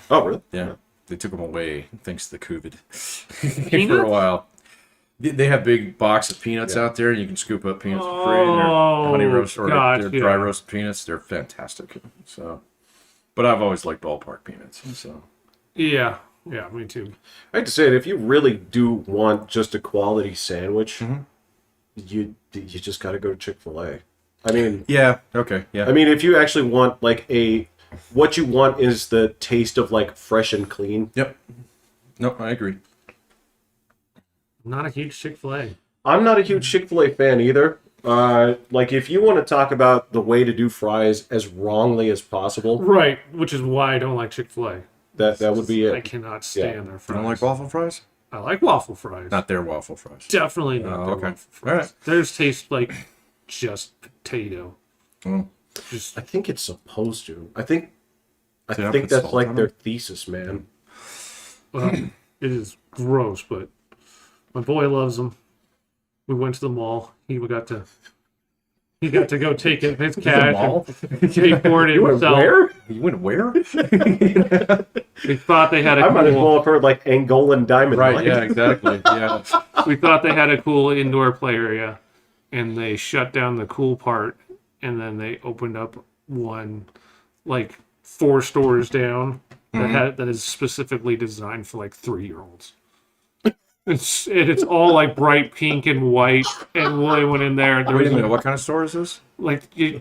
Oh, really? Yeah, they took them away thanks to the COVID for Peanuts? a while. They have big box of peanuts out there, and you can scoop up peanuts for free. And they're Oh, honey roast or gosh, they're yeah. dry roasted peanuts. They're fantastic. So, but I've always liked ballpark peanuts. So Yeah, me too. I hate to say it, if you really do want just a quality sandwich, you just got to go to Chick-fil-A. I mean, yeah, okay, yeah. I mean, if you actually want what you want is the taste of like fresh and clean. Yep. No, I agree. Not a huge Chick-fil-A. I'm not a huge Chick-fil-A fan either. Like if you want to talk about the way to do fries as wrongly as possible, Right, which is why I don't like Chick-fil-A. that would be I it. cannot stand their You fries. don't like waffle fries? I like waffle fries. Not their waffle fries. Definitely not Oh, their okay. waffle fries. All right. Theirs taste like just potato. Mm. Just I think it's supposed to. I think Did I think put that's salt like on their it? thesis, man. well, it is gross, but my boy loves them. We went to the mall. He got to go take it his cash and pay for it You went himself. where? You went where? We thought they had a I might as cool. well have heard like Angolan diamond. Right, Mine. yeah, exactly. Yeah. We thought they had a cool indoor play area, and they shut down the cool part, and then they opened up one, like 4 stores down that is specifically designed for like 3-year-olds. It's all like bright pink and white, and Willie went in there. And there Wait was a minute, what kind of store is this?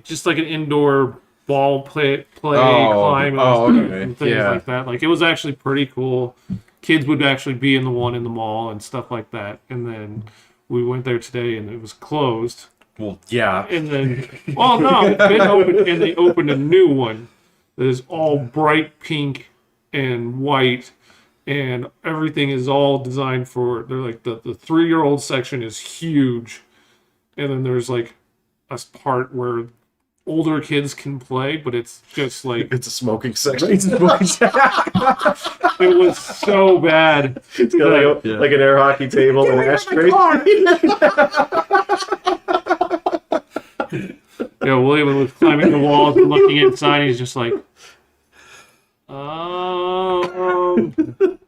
just like an indoor ball play Oh, climb, okay. and things Yeah. like that. Like it was actually pretty cool. Kids would actually be in the one in the mall and stuff like that. And then we went there today, and it was closed. Well, yeah. And then, well, no, it's been open, and they opened a new one that is all bright pink and white, and everything is all designed for. They're like the 3-year-old section is huge, and then there's like a part where older kids can play, but it's just like It's a smoking section. it was so bad. It's got like an air hockey table and an ashtray. Yeah, William was climbing the walls and looking inside. He's just like,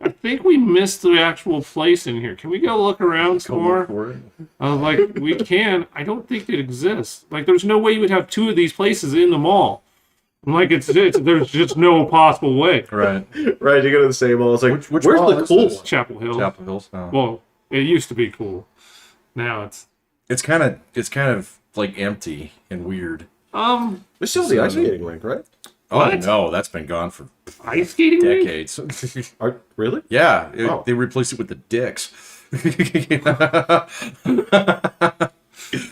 I think we missed the actual place in here. Can we go look around some more? I was like, we can. I don't think it exists. Like, there's no way you would have 2 of these places in the mall. I'm like, there's just no possible way. Right. Right, you go to the same mall. It's like, Which where's mall the is cool this? one? Chapel Hill. Chapel Hills. Oh. Well, it used to be cool. Now It's kind of like empty and weird. There's still the ice skating rink, right? Oh What? no, that's been gone for ice skating rink? decades. Really? Yeah, Oh. they replaced it with the dicks.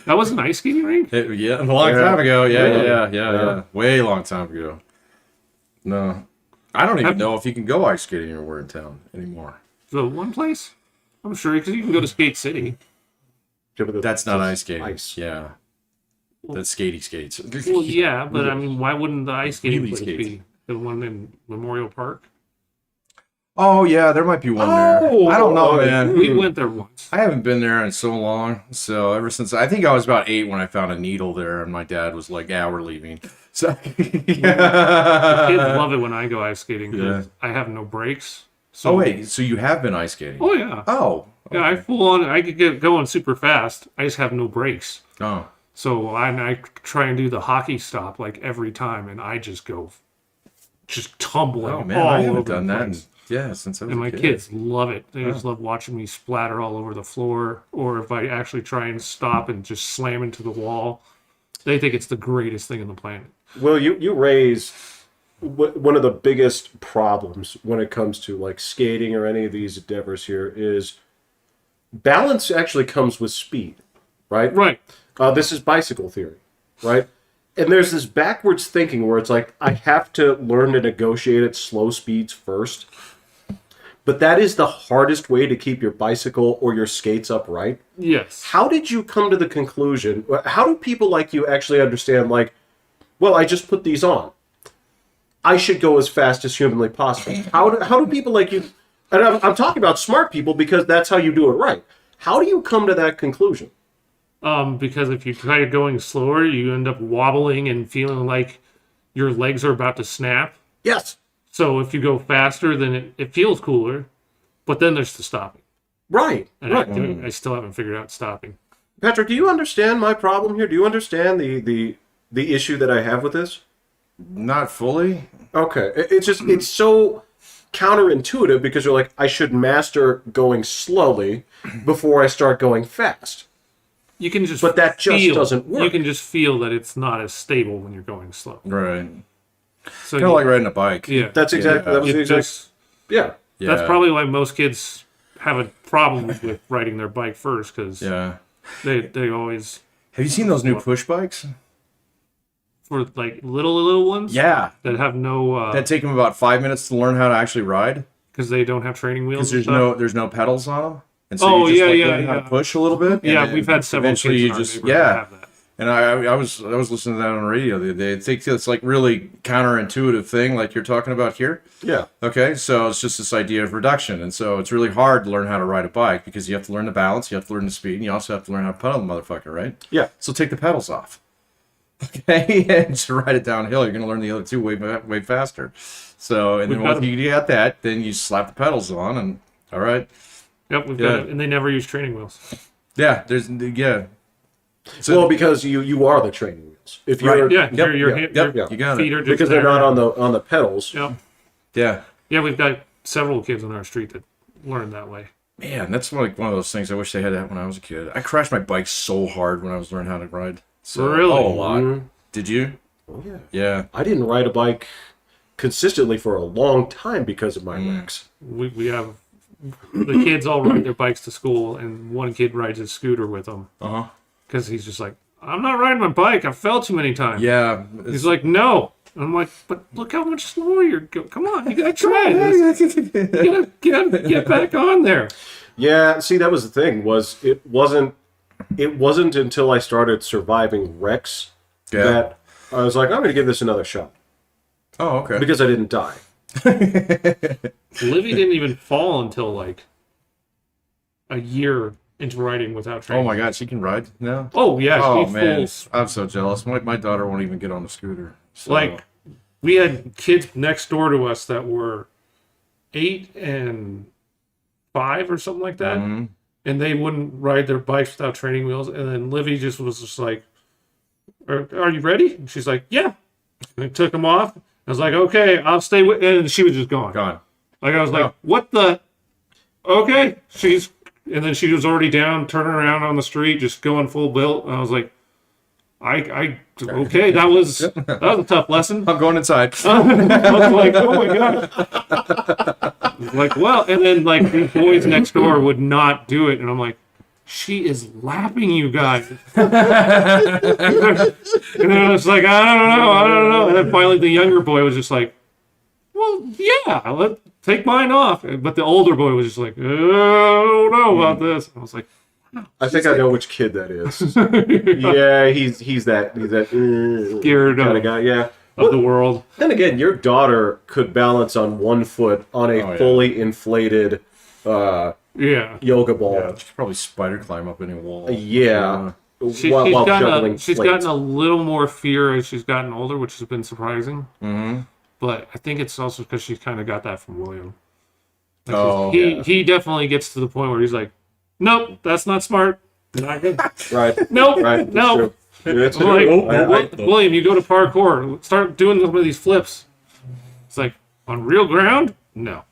That was an ice skating rink? Yeah, a long Yeah. time ago. Yeah, Really? yeah, Yeah. way long time ago. No, I don't even know if you can go ice skating anywhere in town anymore. The one place? I'm sure, because you can go to Skate City. That's not ice skating. Ice. Yeah, that's skatey skates. Well, yeah, but I mean, why wouldn't the ice skating Wheelie place skates. be the one in Memorial Park? Oh yeah, there might be one there. Oh, I don't know, oh, man. We went there once. I haven't been there in so long. So ever since I think I was about 8 when I found a needle there, and my dad was like, "Yeah, we're leaving." So Kids love it when I go ice skating because Yeah. I have no brakes, So, Oh wait, so you have been ice skating? Oh yeah. Oh. Yeah, I full on. I could get going super fast. I just have no brakes. Oh. So I try and do the hockey stop like every time, and I just go, just tumbling Oh man, all I haven't over done the that. place. Yeah, since I was And a my kid. kids love it. They just love watching me splatter all over the floor, or if I actually try and stop and just slam into the wall, they think it's the greatest thing on the planet. Well, you raise one of the biggest problems when it comes to like skating or any of these endeavors here is balance actually comes with speed, right? Right. This is bicycle theory, right? And there's this backwards thinking where it's like, I have to learn to negotiate at slow speeds first. But that is the hardest way to keep your bicycle or your skates upright. Yes. How did you come to the conclusion? How do people like you actually understand, like, well, I just put these on. I should go as fast as humanly possible. How do people like you, and I'm talking about smart people because that's how you do it right. How do you come to that conclusion? Because if you try going slower, you end up wobbling and feeling like your legs are about to snap. Yes. So if you go faster, then it feels cooler, but then there's the stopping. Right. And Right. I still haven't figured out stopping. Patrick, do you understand my problem here? Do you understand the issue that I have with this? Not fully. Okay. It's so counterintuitive because you're like, I should master going slowly before I start going fast. You can just But that just feel, doesn't work. You can just feel that it's not as stable when you're going slow. Right. So Kind of like riding a bike. yeah, That's exactly that was the it exact. just, Yeah. Yeah. that's probably why most kids have a problem with riding their bike first because Yeah. they always Have you seen those new push bikes? for like little ones Yeah. that have no That take them about 5 minutes to learn how to actually ride because they don't have training wheels. because and there's no pedals on them, and Oh, you just yeah, like yeah, learn how to yeah. push a little bit. Yeah, and we've then had several eventually kids you in our just neighborhood that have that. And I was listening to that on the radio the other day. I think it's like really counterintuitive thing, like you're talking about here. Yeah. Okay, so it's just this idea of reduction, and so it's really hard to learn how to ride a bike because you have to learn the balance, you have to learn the speed, and you also have to learn how to pedal the motherfucker, right? Yeah. So take the pedals off. Okay, and just ride it downhill. You're gonna learn the other two way faster. So, and then We've got once you get that, then you slap the pedals on, and all right, Yep, we've Yeah. got it, and they never use training wheels. yeah, So, Well, because you are the training wheels. If you're Right, Yeah, Yep, your yeah. you got feet it. are just because they're there. not on the pedals. Yep. Yeah, Yeah, we've got several kids on our street that learn that way. man, that's like one of those things. I wish they had that when I was a kid. I crashed my bike so hard when I was learning how to ride. So, Really? Oh, a lot. Mhm. Did you? Oh, yeah. Yeah. I didn't ride a bike consistently for a long time because of my wrecks. We have the kids all ride their bikes to school, and one kid rides his scooter with them Uh huh. because he's just like, I'm not riding my bike. I've fell too many times. Yeah. He's like, no. And I'm like, but look how much slower you're going. Come on, you gotta try this. You gotta get back on there. Yeah, see, that was the thing. It wasn't until I started surviving wrecks Yeah. that I was like, I'm going to give this another shot Oh, okay. because I didn't die. Livy didn't even fall until like a year into riding without Oh training. my God, she can ride now. Oh yeah, Oh she man, fools. I'm so jealous. My daughter won't even get on the scooter. So. Like we had kids next door to us that were 8 and 5 or something like that, Mhm. and they wouldn't ride their bikes without training wheels. And then Livy just was just like, "Are you ready?" And she's like, "Yeah." And I took them off. I was like, "Okay, I'll stay with," and she was just gone. Gone. Like I was like, Oh. "What the?" Okay, and then she was already down, turning around on the street, just going full built. And I was like, okay, that was a tough lesson. I'm going inside. I was like, oh my god. Like, well, and then like the boys next door would not do it, and I'm like, she is lapping you guys. And then I was like, I don't know. And then finally the younger boy was just like, well, yeah, take mine off. But the older boy was just like, I don't know about this. I was like, I think I know which kid that is. Yeah, he's that Scared kind of- of guy. Yeah. of the world. Then again, your daughter could balance on one foot on a Oh, yeah. fully inflated Yeah. yoga ball. Yeah, she could probably spider climb up any wall. Yeah. She's While gotten juggling she's plates. gotten a little more fear as she's gotten older, which has been surprising. Mm-hmm. But I think it's also because she's kind of got that from William. Oh, He definitely gets to the point where he's like, nope, that's not smart. Not good. Right. Nope, Right. That's no. true. It's I'm like, true. William, you go to parkour. Start doing some of these flips. It's like, on real ground? No.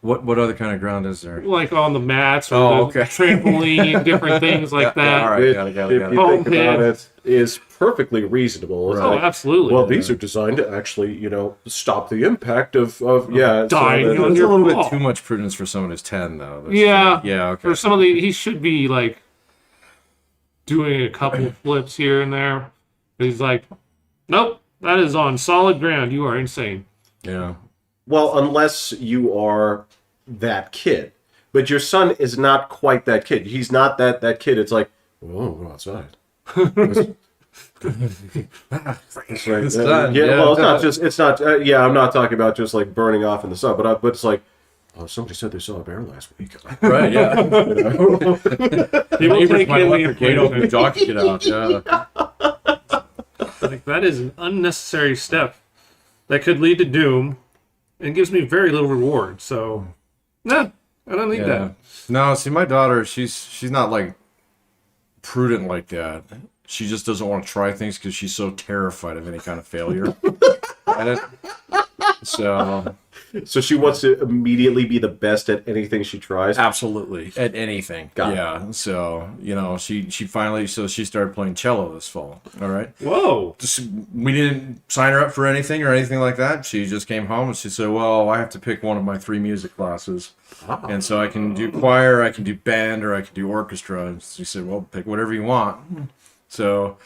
What other kind of ground is there? Like on the mats or Oh, the okay. trampoline, different things like that. All right, Which, got it. if you think about it, is perfectly reasonable. It's Oh, like, absolutely. well, these are designed to actually, stop the impact of yeah. Dying that- on That's a your little bit fault. too much prudence for someone who's 10, though. Yeah. Yeah, okay. For some of the, he should be like doing a couple of flips here and there. But he's like, nope, that is on solid ground. You are insane. Yeah. Well, unless you are that kid, but your son is not quite that kid. He's not that kid. It's like, oh, go outside. It's right. It's done. Yeah, Yeah, well, it's done. it's not. Yeah, I'm not talking about just like burning off in the sun, but it's like, oh, somebody said they saw a bear last week. Right, yeah. He will take might in let the the gate open, the information. dog can get out. Yeah. Like, that is an unnecessary step that could lead to doom and gives me very little reward. So, nah, I don't need Yeah. that. No, see, my daughter, she's not like prudent like that. She just doesn't want to try things because she's so terrified of any kind of failure. So So she wants to immediately be the best at anything she tries. absolutely at anything. Got it. Yeah. So she finally she started playing cello this fall. All right. Whoa. We didn't sign her up for anything or anything like that. She just came home and she said, well, I have to pick one of my 3 music classes. And so I can do choir, I can do band, or I can do orchestra. And she said, well, pick whatever you want. So,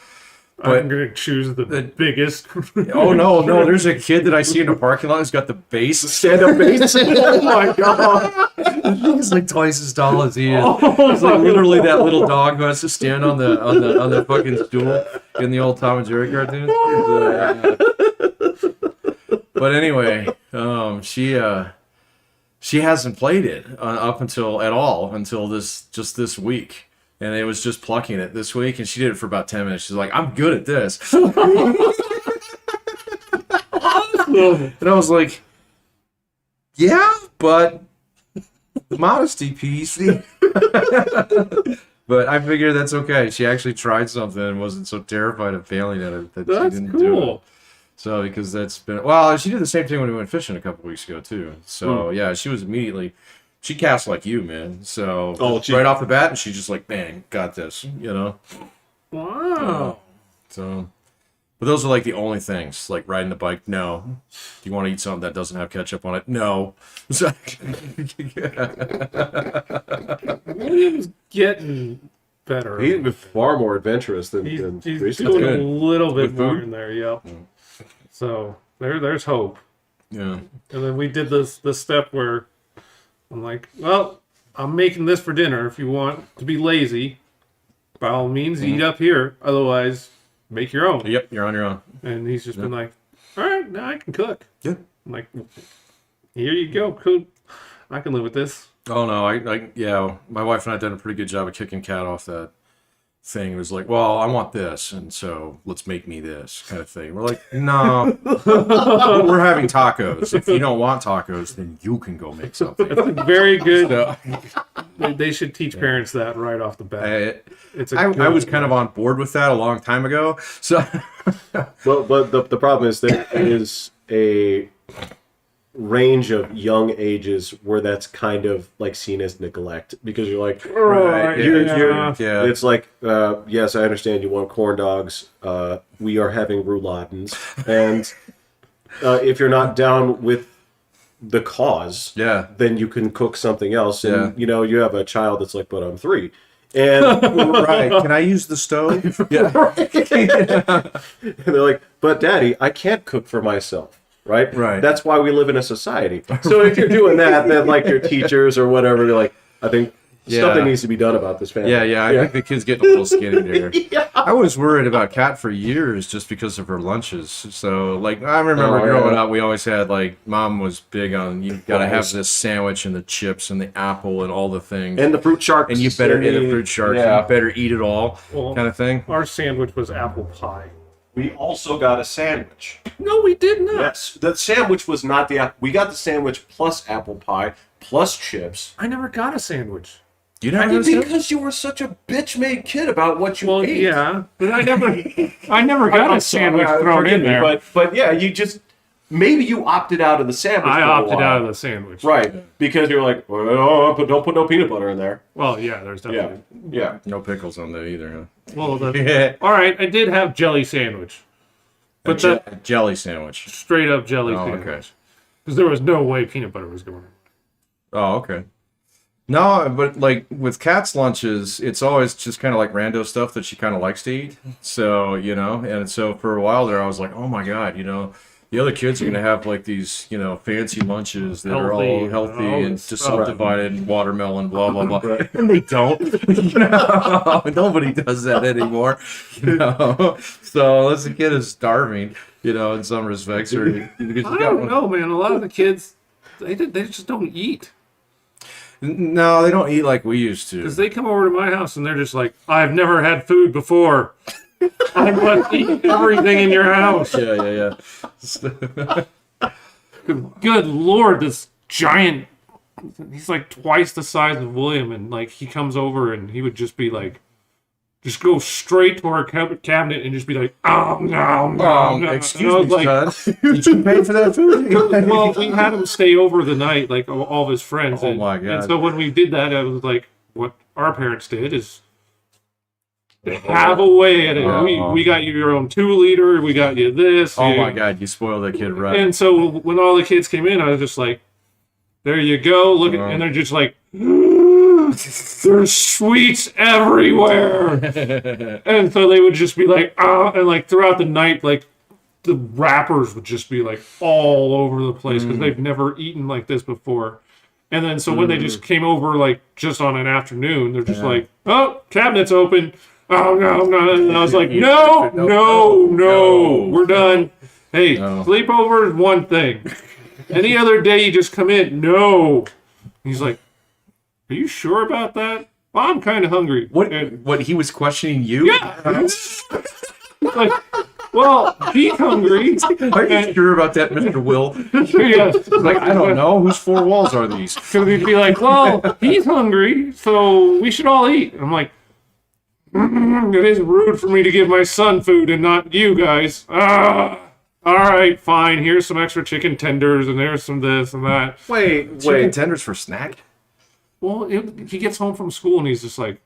I'm going to choose the biggest. oh, no, there's a kid that I see in the parking lot who's got the bass. Stand-up bass. Oh my god. He's like twice as tall as he is. He's like literally that little dog who has to stand on the fucking stool in the old Tom and Jerry cartoons. But anyway, she hasn't played it up until this week. And it was just plucking it this week, and she did it for about 10 minutes. She's like, I'm good at this. And I was like, yeah, but modesty piece. But I figured that's okay. She actually tried something and wasn't so terrified of failing at it that That's she didn't do it. cool. So, because that's been... Well, she did the same thing when we went fishing a couple weeks ago, too. So, yeah, she was immediately... She cast like you, man. So, right off the bat, and she just like, bang, got this, Wow. So, but those are like the only things, like riding the bike, no. Do you want to eat something that doesn't have ketchup on it? No. So, William's getting better. He's far more adventurous than He's Reese. doing good. a little bit With more food? in there, yep. So there's hope. yeah. And then we did this step where I'm like, well, I'm making this for dinner. If you want to be lazy, by all means, eat up here. Otherwise, make your own. Yep, you're on your own. And he's just been like, all right, now I can cook. Yeah. I'm like, here you go, cool. I can live with this. Oh, no, yeah, my wife and I done a pretty good job of kicking cat off that thing. It was like, well, I want this, and so let's make me this kind of thing. We're like, no, we're having tacos. If you don't want tacos, then you can go make something. Very good. So, They should teach parents that right off the bat. It's a I good was kind of on board with that a long time ago. So, Well, but the problem is there is a range of young ages where that's kind of like seen as neglect because you're like, Right, yeah. yeah. It's like, yes, I understand you want corn dogs. We are having rouladins, and if you're not down with the cause, yeah. then you can cook something else. And Yeah. you have a child that's like, but I'm 3. And Right. Can I use the stove? Yeah. they're like, but Daddy, I can't cook for myself. Right? Right. That's why we live in a society. So if you're doing that, then like your teachers or whatever, you're like, I think something needs to be done about this family. Yeah. I think the kid's getting a little skinny there. I was worried about Kat for years just because of her lunches. So, like, I remember growing up, we always had, like, Mom was big on, you got to have this sandwich and the chips and the apple and all the things. And the fruit sharks. And you better eat the fruit sharks. Yeah. You better eat it all, Well, kind of thing. Our sandwich was apple pie. We also got a sandwich. No, we did not. Yes. The sandwich was not we got the sandwich plus apple pie, plus chips. I never got a sandwich. You never had a sandwich? Because you were such a bitch-made kid about what you Well, ate. yeah, but I never got a sandwich thrown in there. But yeah, you just maybe you opted out of the sandwich. I for a opted while. out of the sandwich. Right, because you're like, oh, but don't put no peanut butter in there. Well, yeah, there's Yeah, definitely. yeah. No pickles on that either, huh? Well, all right, I did have jelly sandwich, but A jelly sandwich. straight up jelly Oh, sandwich. okay. Because there was no way peanut butter was going in. Oh, okay. No, but like with Kat's lunches, it's always just kind of like rando stuff that she kind of likes to eat. So, and so for a while there, I was like, oh my God, the other kids are going to have like these, fancy lunches that are all healthy and just subdivided and watermelon, blah, blah, blah. And they don't. Nobody does that anymore. So unless the kid is starving, in some respects. Or, because I don't know, man. A lot of the kids, they just don't eat. No, they don't eat like we used to. Because they come over to my house and they're just like, I've never had food before. I must eat everything in your house. Yeah. Good Lord, this giant, he's like twice the size of William. And like he comes over and he would just be like, just go straight to our cabinet and just be like, oh, no. Excuse me, son. Did you pay for that food? Well, we had him stay over the night, like all of his friends. Oh, my God. And so when we did that, I was like, what our parents did is have a way at it. We got you your own 2-liter. We got you this. Oh, my God. You spoiled that kid right. And so when all the kids came in, I was just like, there you go. Look at, and they're just like, there's sweets everywhere. And so they would just be like, and like throughout the night, like the wrappers would just be like all over the place because they've never eaten like this before. And then so when they just came over, like just on an afternoon, they're just like, oh, cabinet's open. Oh, no. And I was like, no, we're done. Hey, sleepover is one thing. Any other day you just come in, no. He's like, are you sure about that? Well, I'm kind of hungry. What he was questioning you? Yeah. Like, well, he's hungry. Are you sure about that, Mr. Will? Yeah. Like, I don't know. Whose 4 walls are these? So he'd be like, well, he's hungry, so we should all eat. I'm like, it is rude for me to give my son food and not you guys. All right, fine. Here's some extra chicken tenders, and there's some this and that. Chicken tenders for snack? Well, he gets home from school, and he's just like,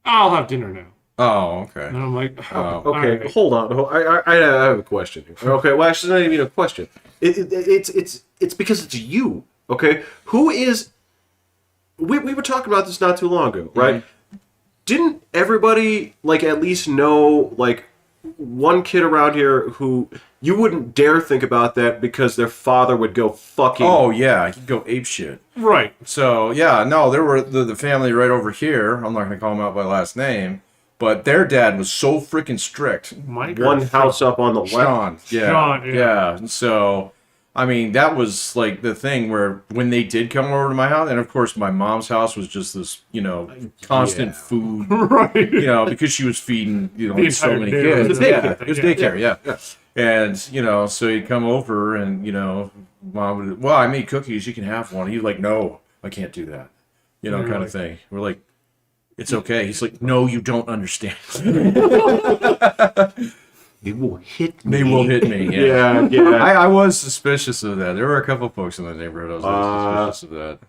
I'll have dinner now. Oh, okay. And I'm like, Okay, right. hold on. I have a question. Okay, well, actually, not even a question. It's because it's you. Okay, who is? We were talking about this not too long ago, right? Mm-hmm. Didn't everybody like at least know like one kid around here who you wouldn't dare think about that because their father would go fucking. Oh yeah, he'd go ape shit. Right. So yeah, no, there were the family right over here. I'm not gonna call them out by last name. But their dad was so freaking strict. One house up on the left. Sean, yeah. Yeah. So, I mean, that was like the thing where when they did come over to my house, and of course my mom's house was just this, constant food, right? Because she was feeding, The so many entire kids. daycare. It was daycare, yeah. And, so he'd come over and, mom would, well, I made cookies, you can have one. He'd like, no, I can't do that, kind of thing. We're like, it's okay. He's like, no, you don't understand. They will hit me. They will hit me. Yeah. Yeah. I was suspicious of that. There were a couple of folks in the neighborhood I was suspicious of that.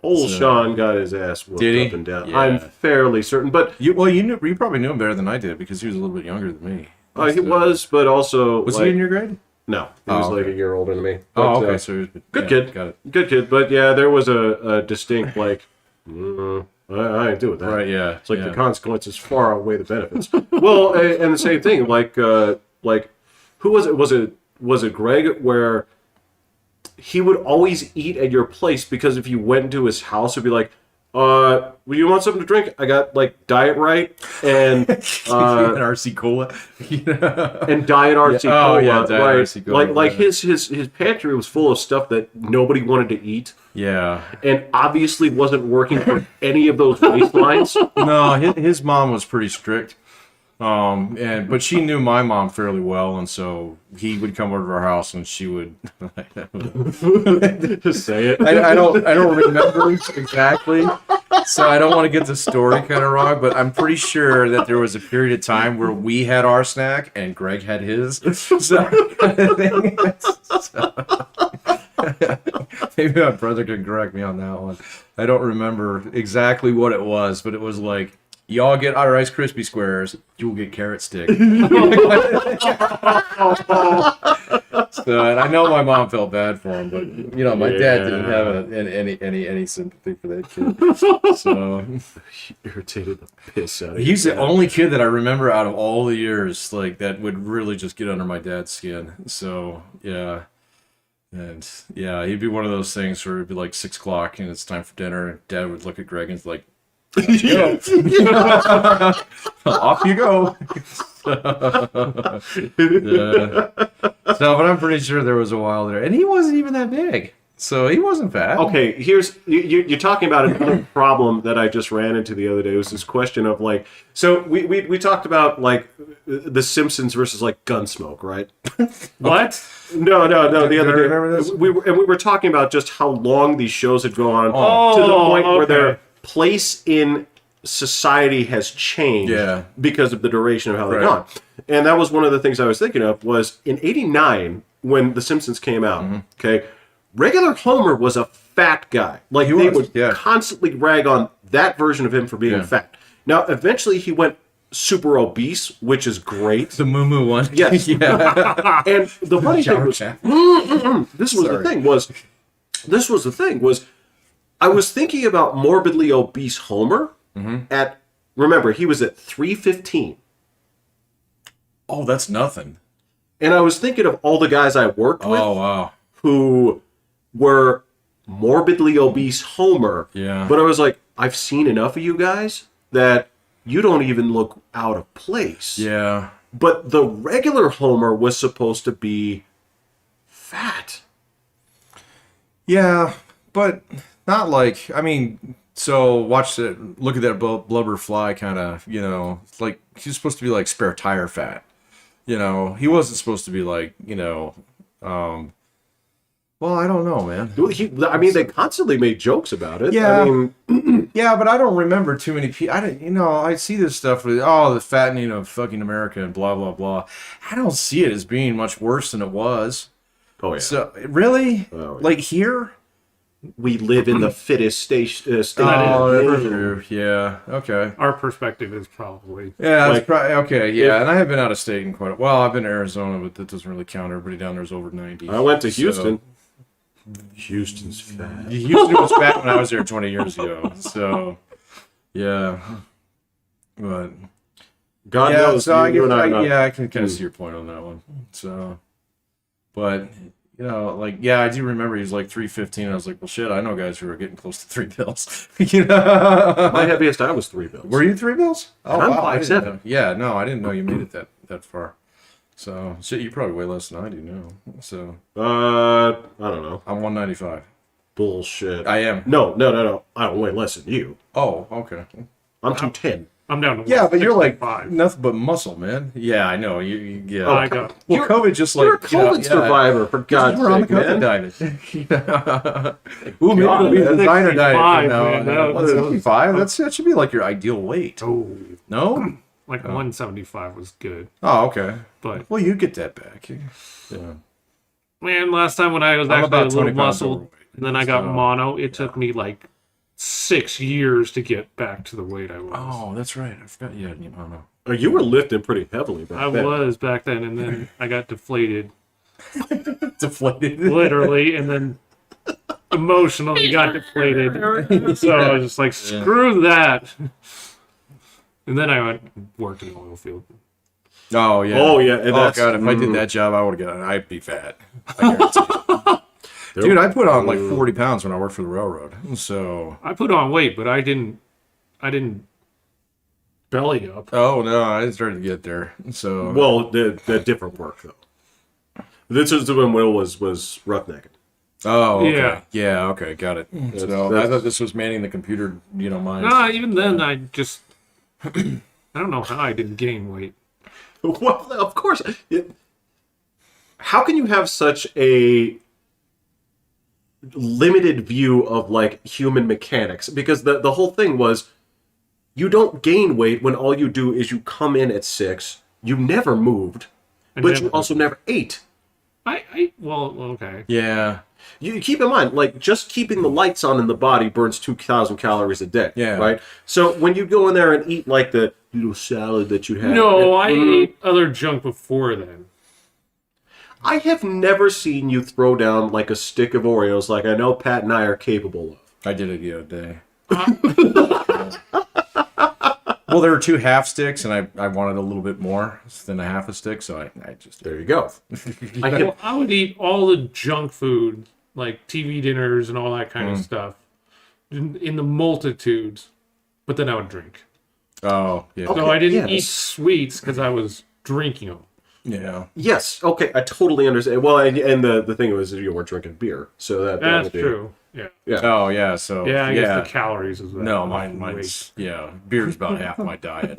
Old Sean got his ass whooped Did he? up and down. Yeah. I'm fairly certain, but You probably knew him better than I did because he was a little bit younger than me. he was, but also Was he in your grade? No, he was like a year older than me. But, Oh, okay. So he was, good kid. Got it. Good kid, but yeah, there was a distinct I ain't doing that. Right. Yeah. It's like the consequences far outweigh the benefits. Well, and the same thing, like who was it? Was it Greg? Where he would always eat at your place because if you went into his house, it'd be like, "Well, you want something to drink? I got like Diet Right and and RC Cola, and Diet RC Cola." Oh yeah, Diet right? RC Cola. Like his pantry was full of stuff that nobody wanted to eat. Yeah. And obviously wasn't working for any of those waistlines. No, his mom was pretty strict. But she knew my mom fairly well, and so he would come over to our house, and she would. Just say it. I don't remember exactly, so I don't want to get the story kind of wrong. But I'm pretty sure that there was a period of time where we had our snack and Greg had his. So, maybe my brother can correct me on that one. I don't remember exactly what it was, but it was like, y'all get our Rice Krispie squares, you'll get carrot stick. So, and I know my mom felt bad for him, but my dad didn't have any sympathy for that kid. So Irritated the piss out of you. he's the only kid that I remember out of all the years like that would really just get under my dad's skin. So yeah. And yeah, he'd be one of those things where it'd be like 6 o'clock and it's time for dinner, and Dad would look at Greg and like, go. Off you go. Yeah. So, but I'm pretty sure there was a while there, and he wasn't even that big, so he wasn't fat. Okay, here's you're talking about another problem that I just ran into the other day. It was this question of like, so we talked about like The Simpsons versus like Gunsmoke, right? What? No. The other day, remember this? we were talking about just how long these shows had gone Oh, to the point where okay. their place in society has changed because of the duration of how they've Right. gone. And that was one of the things I was thinking of was in '89 when The Simpsons came out. Mm-hmm. Okay, regular Homer was a fat guy. Like He they was, would yeah. constantly rag on that version of him for being Yeah. fat. Now, eventually, he went super obese, which is great. The Moo Moo one. Yes. Yeah. And the funny thing was, this was Sorry. the thing was, I was thinking about morbidly obese Homer at, remember, he was at 315. Oh, that's nothing. And I was thinking of all the guys I worked with Oh wow. who were morbidly obese Homer. Yeah. But I was like, I've seen enough of you guys that you don't even look out of place. Yeah. But the regular Homer was supposed to be fat. Yeah, but not like, I mean, so watch it, look at that blubber fly kind of, like he's supposed to be like spare tire fat. He wasn't supposed to be like, well, I don't know, man. They constantly made jokes about it. Yeah. I mean, Yeah, but I don't remember too many people. I see this stuff with, the fattening of fucking America and blah, blah, blah. I don't see it as being much worse than it was. oh yeah. So, really? Oh, yeah. Like here? We live in the fittest state. Oh, in the that's world. true. Yeah. Okay. Our perspective is probably. Yeah, Like, that's probably okay. Yeah, if- and I have been out of state in quite a well. I've been to Arizona, but that doesn't really count. Everybody down there's over 90. I went to So- Houston. Houston's fat. Houston was back when I was there 20 years ago. So, yeah. But God yeah, knows. so I you guess and I are not- I can kind of see your point on that one. So, but I do remember he was like 315. I was like, well, shit, I know guys who are getting close to 3 bills. My heaviest I was 3 bills. Were you 3 bills? Oh, I'm wow, I didn't 5'7". know. Yeah, no, I didn't know you made it that far. So, shit, you probably weigh less than I do now. So, I don't know. I'm 195. Bullshit. I am. No. I don't weigh less than you. Oh, okay. I'm 210. I'm down to Yeah, but you're like 165. nothing but muscle, man. Yeah, I know. Yeah. Oh, I got. Well, You're- COVID just like You're a COVID survivor, for God's We're on the sake, COVID man. diet. Ooh, maybe God, it'll be the man. designer diet 65, now. man, that was- 175? That should be like your ideal weight. Oh, No? like 175 was good, Oh, okay. but Well, you get that back. Yeah. man, last time when I was I'm actually a about little 20 pounds muscled, overweight. and then I got So, mono, it took me like 6 years to get back to the weight I was. Oh, that's right. I forgot you had mono. Oh, you were lifting pretty heavily back I then. was back then, and then I got deflated, Deflated. literally, and then emotionally got deflated. So I was just like, screw that. And then I worked in the oil field. Oh, yeah. Oh, yeah, and Oh, that's- God. If I did that job, I would have I'd be fat. I guarantee you. Dude, I put on like 40 pounds when I worked for the railroad. So, I put on weight, but I didn't belly up. oh, no, I started to get there. So, Well, the different work, though. This is when Will was roughnecking. oh, okay. Yeah. Yeah, okay, got it. So, I that's- thought this was manning the computer, mind. No, even then, I just I don't know how I didn't gain weight. Well, of course. How can you have such a limited view of like human mechanics? Because the whole thing was you don't gain weight when all you do is you come in at 6, you never moved, but you also never ate. Well, okay. Yeah. You keep in mind, like, just keeping the lights on in the body burns 2,000 calories a day. Yeah. Right? So when you go in there and eat, like, the little salad that you have. No, I ate other junk before then. I have never seen you throw down, like, a stick of Oreos like I know Pat and I are capable of. I did it the other day. Well, there were 2 half sticks, and I wanted a little bit more than a half a stick, so I just... There you go. I would eat all the junk food, like TV dinners and all that kind of stuff, in the multitudes, but then I would drink. Oh, yeah. So I didn't eat sweets because I was drinking them. Yeah. Yes, okay, I totally understand. Well, and the thing was you weren't drinking beer, so That's true. Yeah. Yeah. Oh, yeah, so... Yeah, I guess the calories is that. No, mine's... Yeah, beer's about half my diet.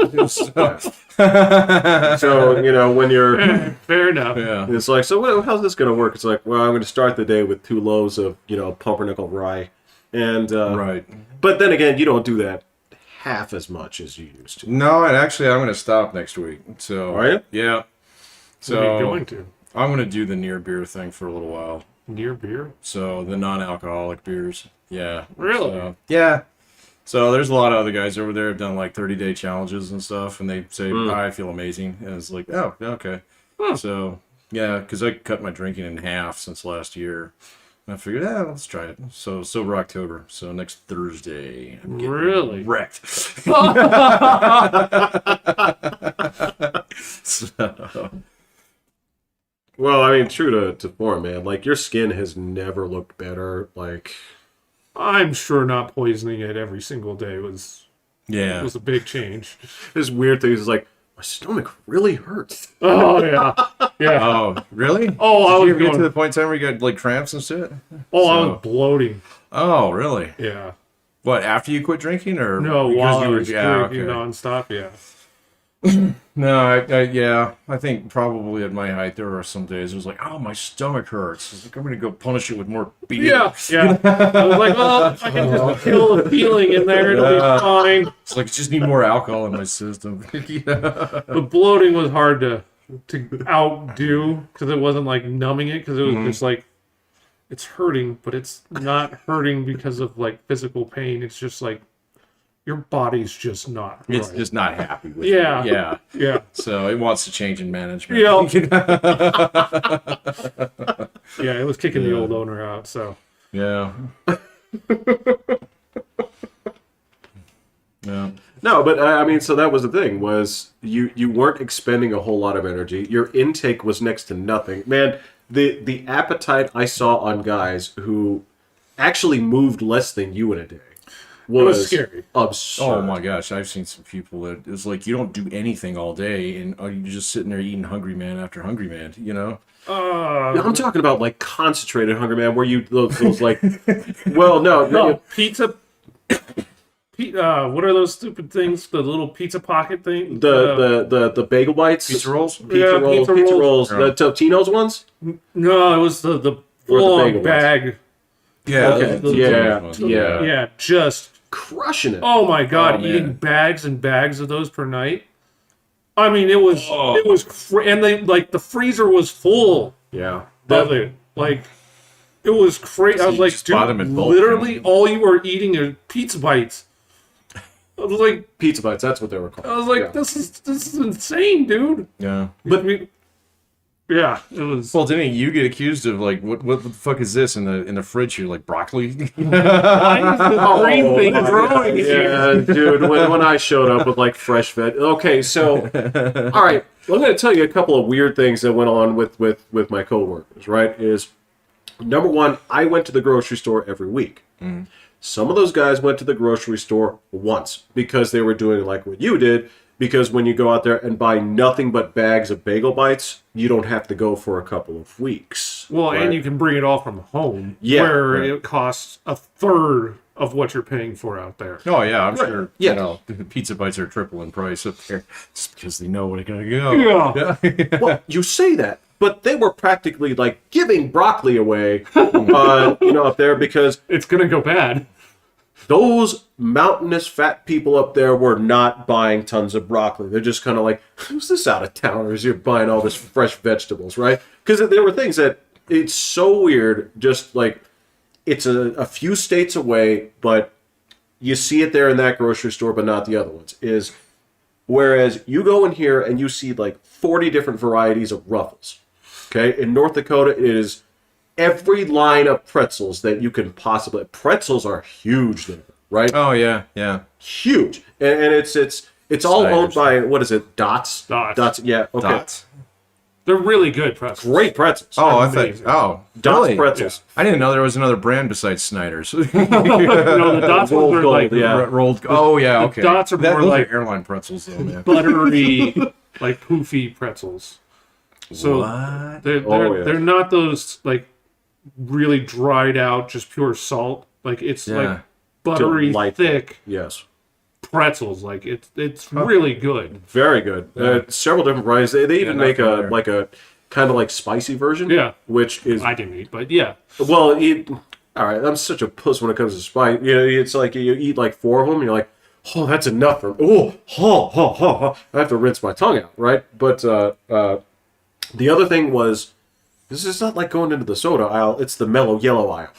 So, you know, when you're... Fair enough. Yeah. It's like, so how's this going to work? It's like, well, I'm going to start the day with 2 loaves of, you know, pumpernickel rye. And, Right. But then again, you don't do that half as much as you used to. No, and actually, I'm going to stop next week. So... Are you? Yeah. So... What are you going to? I'm going to do the near beer thing for a little while. Near beer? So the non-alcoholic beers. Yeah. Really? So, yeah. So there's a lot of other guys over there who've done like 30-day challenges and stuff, and they say, I feel amazing. And it's like, oh, okay. Huh. So, yeah, because I cut my drinking in half since last year. And I figured, let's try it. So, sober October. So next Thursday. I'm getting Really? wrecked. So... Well, I mean, true to form, man. Like, your skin has never looked better. Like, I'm sure not poisoning it every single day was Yeah. a big change. this weird thing is like, my stomach really hurts. Oh yeah, yeah. Oh, really? Oh, I Did you was ever get to going. the point in time where you got like cramps and shit? Oh, I So- was bloating. Oh, really? Yeah. What, after you quit drinking or No, because while I you were was yeah, drinking okay. nonstop. Yeah. No, yeah, I think probably at my height there were some days it was like, oh, my stomach hurts. It's like I'm gonna go punish it with more beer. Yeah, yeah. I was like, well, if I can just kill the feeling in there, it'll be fine. It's like I just need more alcohol in my system. Yeah. But bloating was hard to outdo because it wasn't like numbing it because it was just like it's hurting, but it's not hurting because of like physical pain. It's just like your body's just not right. It's just not happy with Yeah. you. Yeah. Yeah. So it wants to change in management. Yeah. Yeah, it was kicking the old owner out, so. Yeah. Yeah. No, but I mean, so that was the thing, was you weren't expending a whole lot of energy. Your intake was next to nothing. Man, the appetite I saw on guys who actually moved less than you in a day was scary. absurd. Oh my gosh, I've seen some people that it's like you don't do anything all day and you're just sitting there eating hungry man after hungry man, you know? No, I'm talking about like concentrated hunger, man, where you those like, well, no, Pizza. What are those stupid things? The little pizza pocket thing? the bagel bites, Pizza rolls? pizza rolls, the Totino's ones. No, it was the Or the full bagel bag. Yeah, Okay. Yeah. Yeah, just Crushing it. oh my god, Oh, man. eating bags and bags of those per night. I mean, it was and they like the freezer was full Yeah. of it. Like it was crazy. I So was you like, just bought them in dude, bulk. literally all you were eating are pizza bites. I was like, Pizza bites, that's what they were called. I was like, Yeah. this is insane, dude. Yeah. But yeah, it was. Well, didn't you get accused of like what the fuck is this in the fridge here? Like broccoli? Why is the green thing growing here? Yeah, dude, when I showed up with like fresh veg. Okay, so, all right, I'm going to tell you a couple of weird things that went on with my coworkers, right? Is number one, I went to the grocery store every week. Some of those guys went to the grocery store once because they were doing like what you did. Because when you go out there and buy nothing but bags of bagel bites, you don't have to go for a couple of weeks. Well, right? and you can bring it all from home. Yeah, where right. it costs a third of what you're paying for out there. Oh yeah, I'm sure. Yeah. You know, pizza bites are triple in price up there just because they know where they're gonna go. Yeah. Well, you say that, but they were practically like giving broccoli away, up there because It's gonna go bad. those mountainous fat people up there were not buying tons of broccoli. They're just kind of like, who's this out of towners? You're buying all this fresh vegetables, right? Because there were things that it's so weird. Just like it's a few states away, but you see it there in that grocery store, but not the other ones. Whereas you go in here and you see like 40 different varieties of Ruffles. Okay, in North Dakota, it is every line of pretzels that you can possibly. Pretzels are huge there, right? Oh yeah, yeah. Huge, and it's all owned Sliders. by what is it? Dots. Dots. Yeah. Okay. Dots. They're really good pretzels. Great pretzels. Oh, I amazing. thought. Oh, Dots really? pretzels. I didn't know there was another brand besides Snyder's. No, the Dots Rolled ones are gold, like yeah. Rolled. Oh yeah, okay. Dots are more those like- airline pretzels, though, man. buttery, like poofy pretzels. So What? they're not those like really dried out, just pure salt. Like it's Yeah. like buttery, Delightful. thick Yes. pretzels. Like it's really good. Very good. Several different varieties. They even not make familiar. a kind of like spicy version. Yeah. Which is I didn't eat, but yeah, well. All right. I'm such a puss when it comes to spice. It's like you eat like 4 of them. And you're like, oh, that's enough for. I have to rinse my tongue out, right? But the other thing was, this is not like going into the soda aisle. It's the mellow yellow aisle,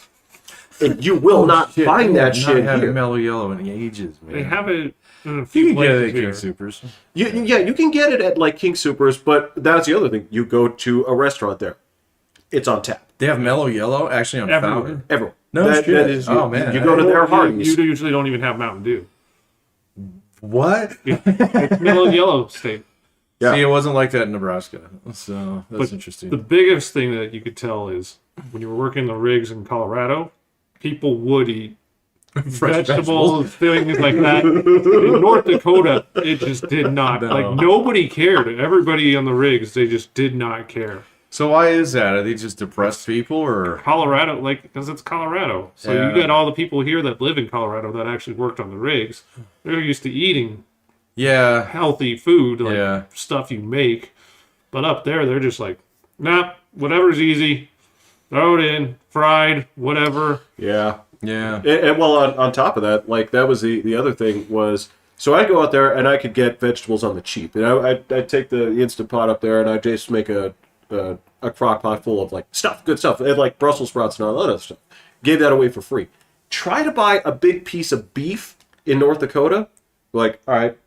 and you will not find that shit Not here. mellow yellow in ages, man. they have it in a You few can get it places at King here. Supers. You can get it at like King Supers, but that's the other thing. You go to a restaurant there, it's on tap. They have mellow yellow actually on Everywhere. Fountain. Everyone. No shit. That is, Oh, man. You go to their Hardee's. You usually don't even have Mountain Dew. What? It's mellow yellow state. Yeah. See, it wasn't like that in Nebraska, so that's But interesting. The biggest thing that you could tell is when you were working the rigs in Colorado, people would eat vegetables, things like that. In North Dakota, it just did not. No. Like nobody cared. Everybody on the rigs, they just did not care. So why is that? Are they just depressed people, or Colorado, like because it's Colorado, so Yeah. you got all the people here that live in Colorado that actually worked on the rigs. They're used to eating yeah, healthy food, like Yeah. stuff you make. But up there, they're just like, nah, whatever's easy, throw it in, fried, whatever. Yeah. yeah, And well, on top of that, like that was the other thing was, so I'd go out there and I could get vegetables on the cheap. And I'd take the Instant Pot up there and I'd just make a crock pot full of like good stuff, and like Brussels sprouts and all that other stuff. Gave that away for free. Try to buy a big piece of beef in North Dakota. Like, all right,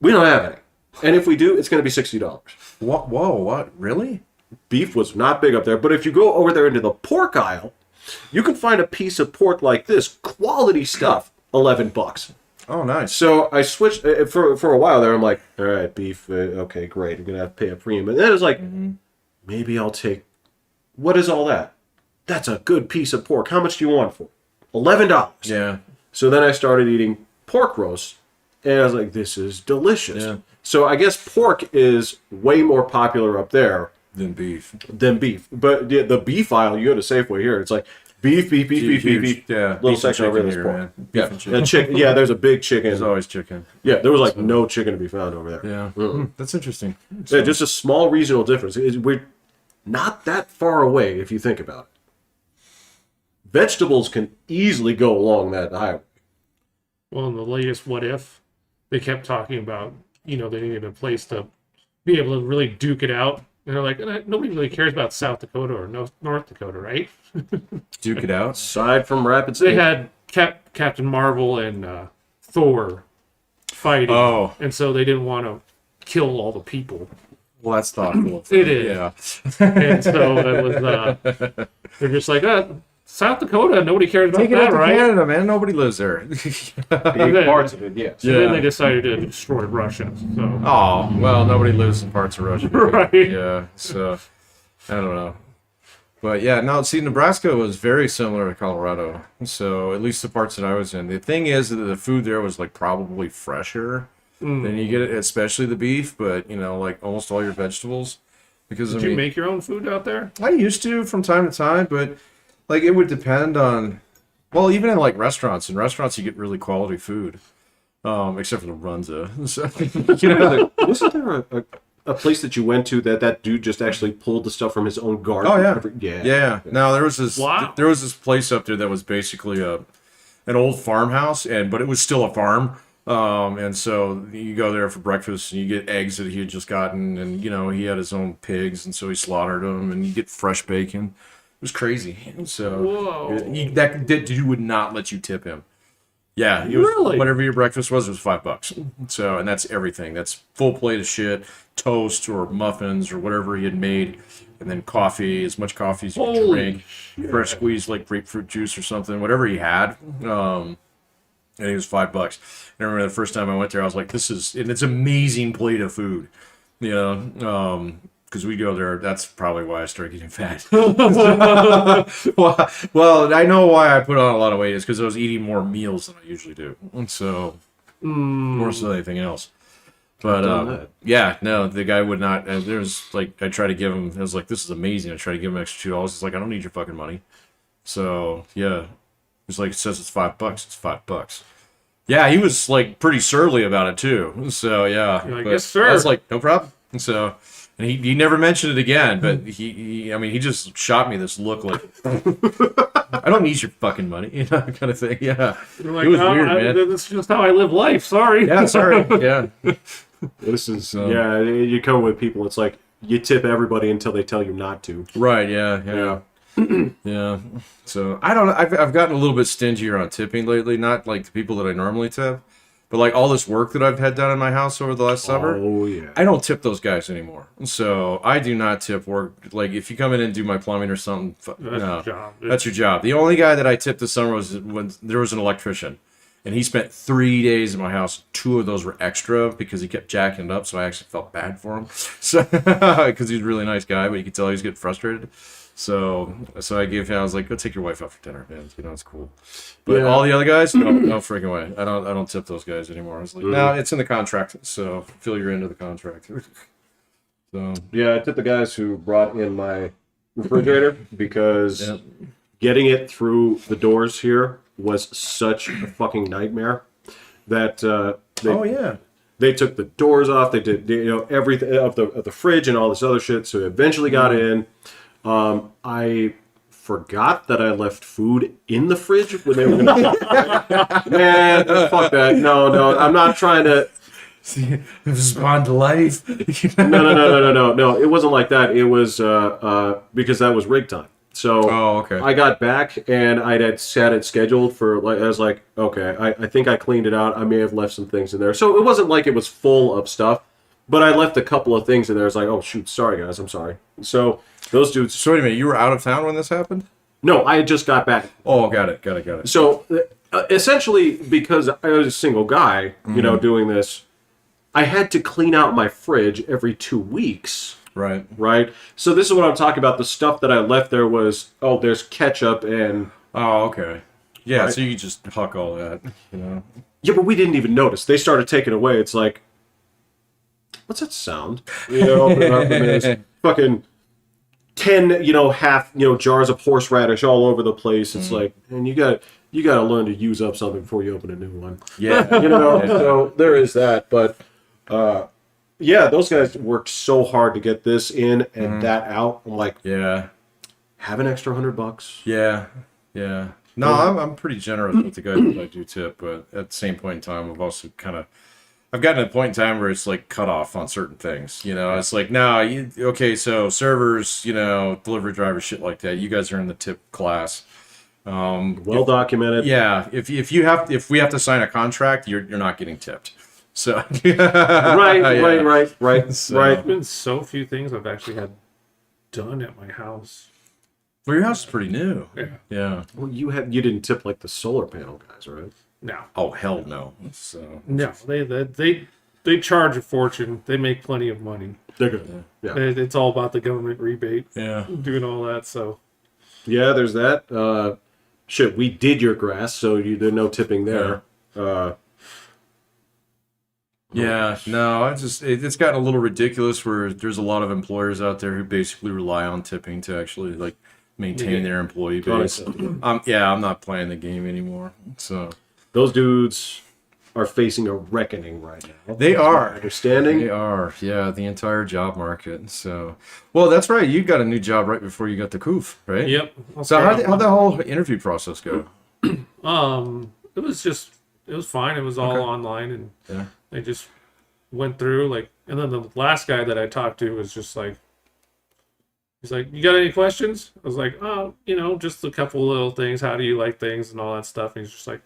we don't have any. And if we do, it's going to be $60. what? Whoa, what? Really? Beef was not big up there. But if you go over there into the pork aisle, you can find a piece of pork like this, quality stuff, $11. Oh, nice. So I switched for a while there. I'm like, all right, beef. Okay, great. I'm gonna have to pay a premium. And then it's like, maybe I'll take. What is all that? That's a good piece of pork. How much do you want for it? $11. Yeah, So then I started eating pork roast, and I was like, this is delicious. Yeah. So I guess pork is way more popular up there then beef. than beef. But the beef aisle, you go to Safeway here, it's like beef. Yeah, Little beef and section over chicken here is here, pork. man. Beef Yeah, and chicken. and chicken. Yeah, there's a big chicken. There's always chicken. Yeah, there was like no chicken to be found over there. Yeah, that's interesting. Yeah, just a small regional difference. We're not that far away if you think about it. Vegetables can easily go along that highway. Well, in the latest What If, they kept talking about, they needed a place to be able to really duke it out. And they're like, nobody really cares about South Dakota or North Dakota, right? Duke it out. Aside from Rapid They City. had Captain Marvel and Thor fighting. Oh. And so they didn't want to kill all the people. Well, that's thoughtful. It is. Yeah. And so it was, they're just like, South Dakota, nobody cares about Take it that, out to right? Canada, man. Nobody lives there. Big parts of it, yes. And then Yeah. they decided to destroy Russia. So Oh, well, nobody lives in parts of Russia. Right. Yeah, so I don't know. But yeah, no, see, Nebraska was very similar to Colorado. So at least the parts that I was in. The thing is that the food there was like probably fresher than you get it, especially the beef, but like almost all your vegetables. Because did you make your own food out there? I used to from time to time, but like it would depend on Well, even in like restaurants, you get really quality food, except for the Runza. So, Wasn't there a place that you went to that dude just actually pulled the stuff from his own garden? Oh yeah, Yeah. yeah. No, there was this. Wow. There was this place up there that was basically an old farmhouse, but it was still a farm. And so you go there for breakfast, and you get eggs that he had just gotten, and he had his own pigs, and so he slaughtered them, and you get fresh bacon. It was crazy. So Whoa. that dude would not let you tip him. Yeah, Really? Whatever your breakfast was, it was $5. So, and that's everything. That's full plate of shit, toast or muffins or whatever he had made, and then coffee, as much coffee as you could Holy drink, fresh squeezed like grapefruit juice or something, whatever he had. And it was $5. I remember the first time I went there, I was like, and it's an amazing plate of food, because we go there. That's probably why I started getting fat. well, I know why I put on a lot of weight is because I was eating more meals than I usually do, and so more so than anything else. But yeah, no, the guy would not. There's like I tried to give him. I was like, "This is amazing." I tried to give him extra $2. He's like, "I don't need your fucking money." So yeah, he's like, "It says it's $5. It's $5." Yeah, he was like pretty surly about it too. So yeah, You're like, but "Yes, sir." I was like, "No problem." And so. And he never mentioned it again, but he just shot me this look like, I don't need your fucking money, kind of thing. Yeah, You're like, it was "No, weird, man. This is just how I live life. Sorry. Yeah, sorry. Yeah, This is you come with people. It's like you tip everybody until they tell you not to. right. Yeah. Yeah. So I don't know. I've gotten a little bit stingier on tipping lately. Not like the people that I normally tip, but like all this work that I've had done in my house over the last summer. Oh yeah. I don't tip those guys anymore. So I do not tip work. Like if you come in and do my plumbing or something, That's no, your job. that's your job. The only guy that I tipped this summer was when there was an electrician, and he spent 3 days in my house. 2 of those were extra because he kept jacking it up. So I actually felt bad for him. So because he's a really nice guy, but you could tell he was getting frustrated. So I gave him. I was like, "Go take your wife out for dinner, man. It's cool." But all the other guys, no freaking way. I don't tip those guys anymore. I was like, "No, it's in the contract. So fill your end of the contract." So Yeah, I tipped the guys who brought in my refrigerator because getting it through the doors here was such a fucking nightmare that they took the doors off. They did everything of the fridge and all this other shit. So eventually got in. I forgot that I left food in the fridge when they were going to... Man, fuck that. No. I'm not trying to... respond to life. No. It wasn't like that. It was because that was rig time. So okay. I got back and I had set it scheduled for like I was like, okay, I think I cleaned it out. I may have left some things in there. So it wasn't like it was full of stuff, but I left a couple of things in there. It's like, oh shoot, sorry guys, I'm sorry. So those dudes. So wait a minute, you were out of town when this happened? No, I had just got back. Oh, got it. So essentially, because I was a single guy, doing this, I had to clean out my fridge every 2 weeks. Right. So this is what I'm talking about. The stuff that I left there was, there's ketchup and... Oh, okay. Yeah, right? So you just huck all that, Yeah, but we didn't even notice. They started taking it away. It's like, what's that sound? Open it up and there's fucking 10, half, jars of horseradish all over the place. It's like, and you got to learn to use up something before you open a new one. Yeah. So there is that. But, yeah, those guys worked so hard to get this in and that out. I'm like, yeah, have an extra $100. Yeah. No, I'm pretty generous with the guys that I do tip, but at the same point in time, I've gotten to a point in time where it's like cut off on certain things. It's like, so servers, delivery drivers, shit like that. You guys are in the tip class. Well documented. Yeah, if we have to sign a contract, you're not getting tipped. So right. So, There's been so few things I've actually had done at my house. Well, your house is pretty new. Yeah. Well, you didn't tip like the solar panel guys, right? No. Oh hell no. So No, they charge a fortune. They make plenty of money. They're good. Yeah. It's all about the government rebate. Yeah. Doing all that. So Yeah, there's that. Shit, we did your grass, so there's no tipping there. Yeah, no, it's gotten a little ridiculous where there's a lot of employers out there who basically rely on tipping to actually like maintain their employee base. Yeah, I'm not playing the game anymore. So those dudes are facing a reckoning right now. they That's my are. understanding. They are. Yeah, the entire job market. So, well, that's right. You got a new job right before you got the coof, right? Yep. So how'd the whole interview process go? It was fine. It was all online, and Yeah. they just went through like, and then the last guy that I talked to was just like, he's like, "You got any questions?" I was like, "Oh, just a couple little things. How do you like things and all that stuff?" And he's just like,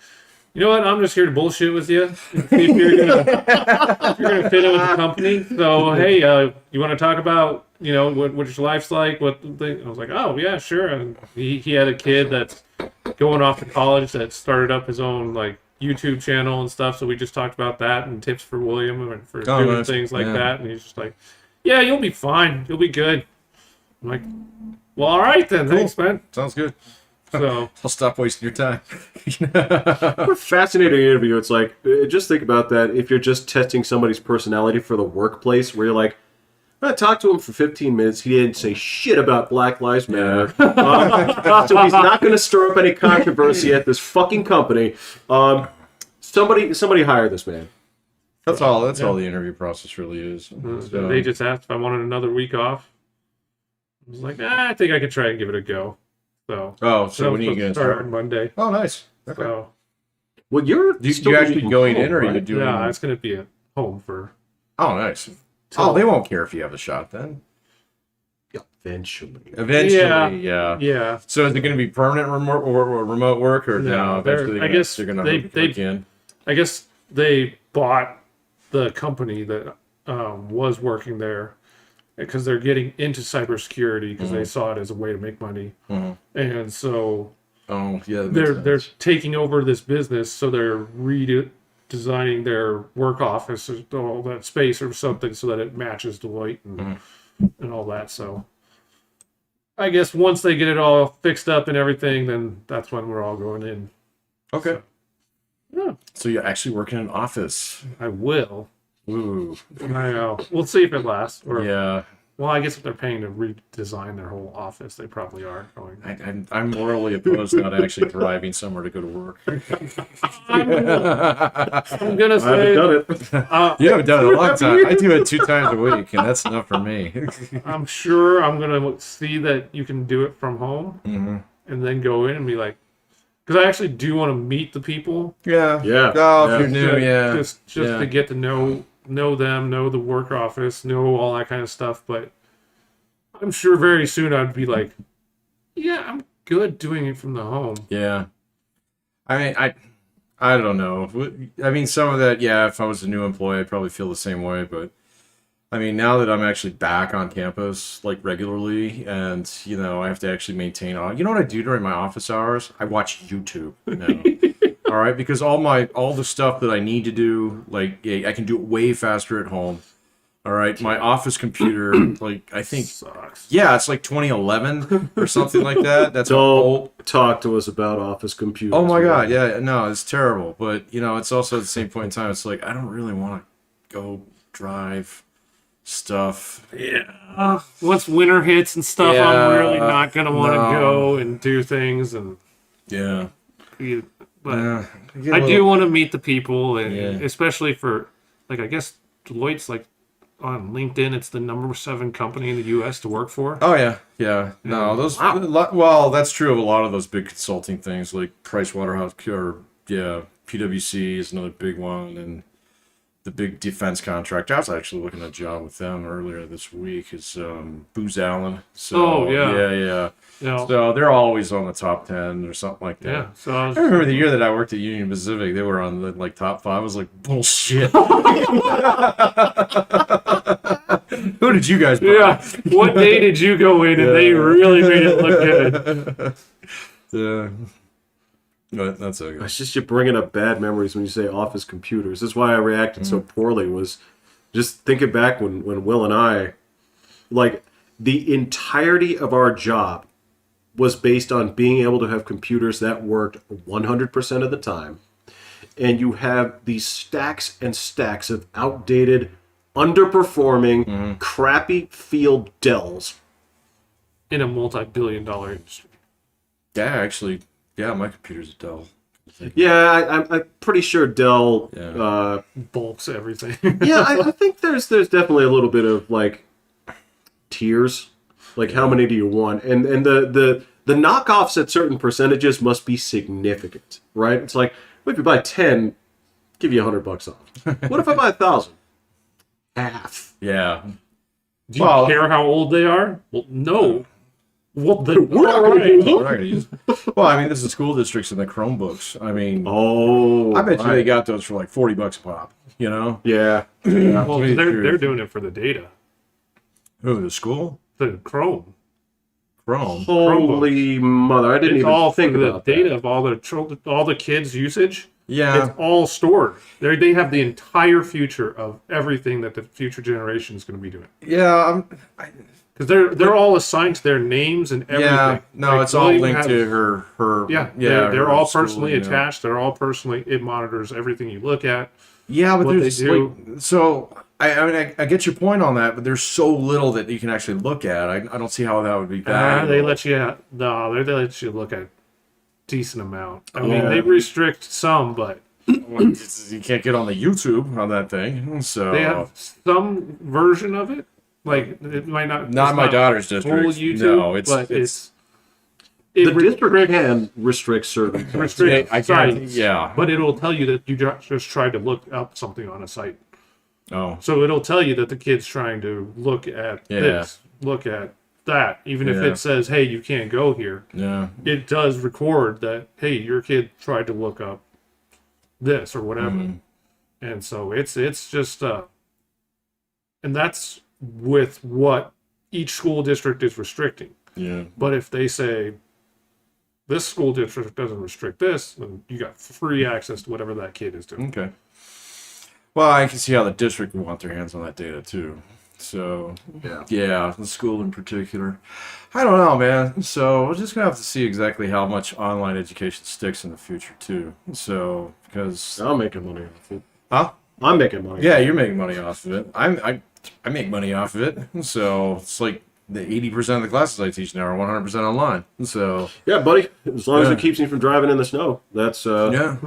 "You know what? I'm just here to bullshit with you. And see if you're gonna fit in with the company. So hey, you want to talk about what your life's like? What thing?" I was like, "Oh yeah, sure." And he had a kid that's going off to college that started up his own like YouTube channel and stuff. So we just talked about that and tips for William and for doing nice. things like that. And he's just like, "Yeah, you'll be fine. You'll be good." I'm like, "Well, all right then. Thanks, man." Sounds good. So I'll stop wasting your time. What a fascinating interview. It's like, just think about that. If you're just testing somebody's personality for the workplace, where you're like, I talked to him for 15 minutes. He didn't say shit about Black Lives Matter. So he's not going to stir up any controversy at this fucking company. Somebody hire this man. That's all. That's all the interview process really is. So, they just asked if I wanted another week off. I was like, I think I could try and give it a go. So so when are you I'm going to supposed to start start? on Monday? Oh, nice. Okay. So Well, you're You actually going in, or are you doing? yeah, it's gonna be at home for. Oh, nice. Oh, they won't care if you have a shot then. Eventually. Eventually, yeah. Yeah. So is it going to be permanent remote work, or no? Eventually, I guess they're going to they hook in. I guess they bought the company that was working there because they're getting into cybersecurity because they saw it as a way to make money, and so Oh, yeah. That they're makes they're sense. taking over this business, so they're redesigning their work office or all that space or something so that it matches Deloitte and all that. So I guess once they get it all fixed up and everything, then that's when we're all going in. Okay. Yeah, So you're actually working in an office. I will. Ooh. I know. We'll see if it lasts. Or, Yeah. well, I guess if they're paying to redesign their whole office, they probably are going. I'm morally opposed to not actually driving somewhere to go to work. I'm gonna I say. haven't done it. You haven't done it in a long time. I do it 2 times a week, and that's enough for me. I'm sure I'm gonna see that you can do it from home, and then go in and be like, because I actually do want to meet the people. Yeah. Yeah. Oh, if Yeah. you're new, yeah. Just Yeah. to get to know them, know the work office, know all that kind of stuff. But I'm sure very soon I'd be like, yeah, I'm good doing it from the home. Yeah. I mean, I don't know. I mean, some of that, yeah, if I was a new employee, I'd probably feel the same way. But I mean, now that I'm actually back on campus, like regularly, and, I have to actually maintain all, you know what I do during my office hours? I watch YouTube now. All right. Because all the stuff that I need to do, like, I can do it way faster at home. All right. My office computer, like, I think, Sucks. yeah, it's like 2011 or something like that. That's old. Don't talk to us about office computers. Oh my man. God, yeah, no, it's terrible. But it's also at the same point in time, it's like I don't really want to go drive stuff. Yeah. Once winter hits and stuff, Yeah, I'm really not gonna want to no. go and do things and. Yeah, But yeah. I do want to meet the people, and Yeah. especially for, like, I guess Deloitte's like on LinkedIn. It's the number 7 company in the U.S. to work for. Oh yeah. No, those. Well, that's true of a lot of those big consulting things, like Pricewaterhouse, or PwC is another big one, and the big defense contractor. I was actually looking at a job with them earlier this week. Is Booz Allen. So, Oh, yeah. yeah. Yeah. So they're always on the top 10 or something like that. Yeah. So I was, I remember the year that I worked at Union Pacific, they were on the top 5. I was like, bullshit. Who did you guys buy? yeah. What day did you go in and they really made it look good? Yeah. But that's okay. It's just you're bringing up bad memories when you say office computers. That's why I reacted so poorly, was just thinking back when Will and I, like, the entirety of our job was based on being able to have computers that worked 100% of the time. And you have these stacks and stacks of outdated, underperforming, crappy field Dells in a multi-billion-dollar industry. Yeah, actually, yeah, my computer's a Dell. Yeah, I'm pretty sure Dell. Yeah. Bulks everything. Yeah, I think there's definitely a little bit of like tiers, like how many do you want, and the knockoffs at certain percentages must be significant, right? It's like, well, if you buy 10, give you $100 off. What if I buy 1,000? Half. Yeah. Do you Well- care how old they are? Well, no. Well, then We're not all gonna right. use We're not gonna use. Well, I mean, this is school districts and the Chromebooks. I mean, Oh, I bet you right. they got those for like $40 a pop. You know? Yeah. Well, me they're too. doing it for the data. Who, the school? The Chrome. Chrome. Holy mother! I didn't It's even all think for the about data that. of all the kids' usage. Yeah. It's all stored. They have the entire future of everything that the future generation is going to be doing. Yeah. Because they're all assigned to their names and everything. Yeah. No, Like, it's all William linked has- to her. Yeah, Yeah. they're her all school, personally you know. attached. They're all personally. It monitors everything you look at. Yeah, but what they there's do. like, so I mean I get your point on that, but there's so little that you can actually look at. I don't see how that would be bad. They let you look at a decent amount. I mean, Yeah. they restrict some, but You can't get on the YouTube on that thing. So they have some version of it. Like it might not. not it's my daughter's full district. YouTube, No, but it The district restricts can restrict certain. restricts I can't. sites, Yeah. but it'll tell you that you just tried to look up something on a site. Oh. So it'll tell you that the kid's trying to look at Yeah. this, look at that, even if Yeah. it says, "Hey, you can't go here." Yeah. It does record that, "Hey, your kid tried to look up this or whatever," and so it's just and that's with what each school district is restricting. Yeah. But if they say this school district doesn't restrict this, then you got free access to whatever that kid is doing. Okay. Well, I can see how the district would want their hands on that data too. So yeah, the school in particular. I don't know, man. So we're just gonna have to see exactly how much online education sticks in the future too. So because I'm making money off it. huh? I'm making money. Yeah, you're making money off of it. I make money off of it. So it's like the 80% of the classes I teach now are 100% online. So Yeah, buddy. As long as Yeah. it keeps me from driving in the snow, that's yeah,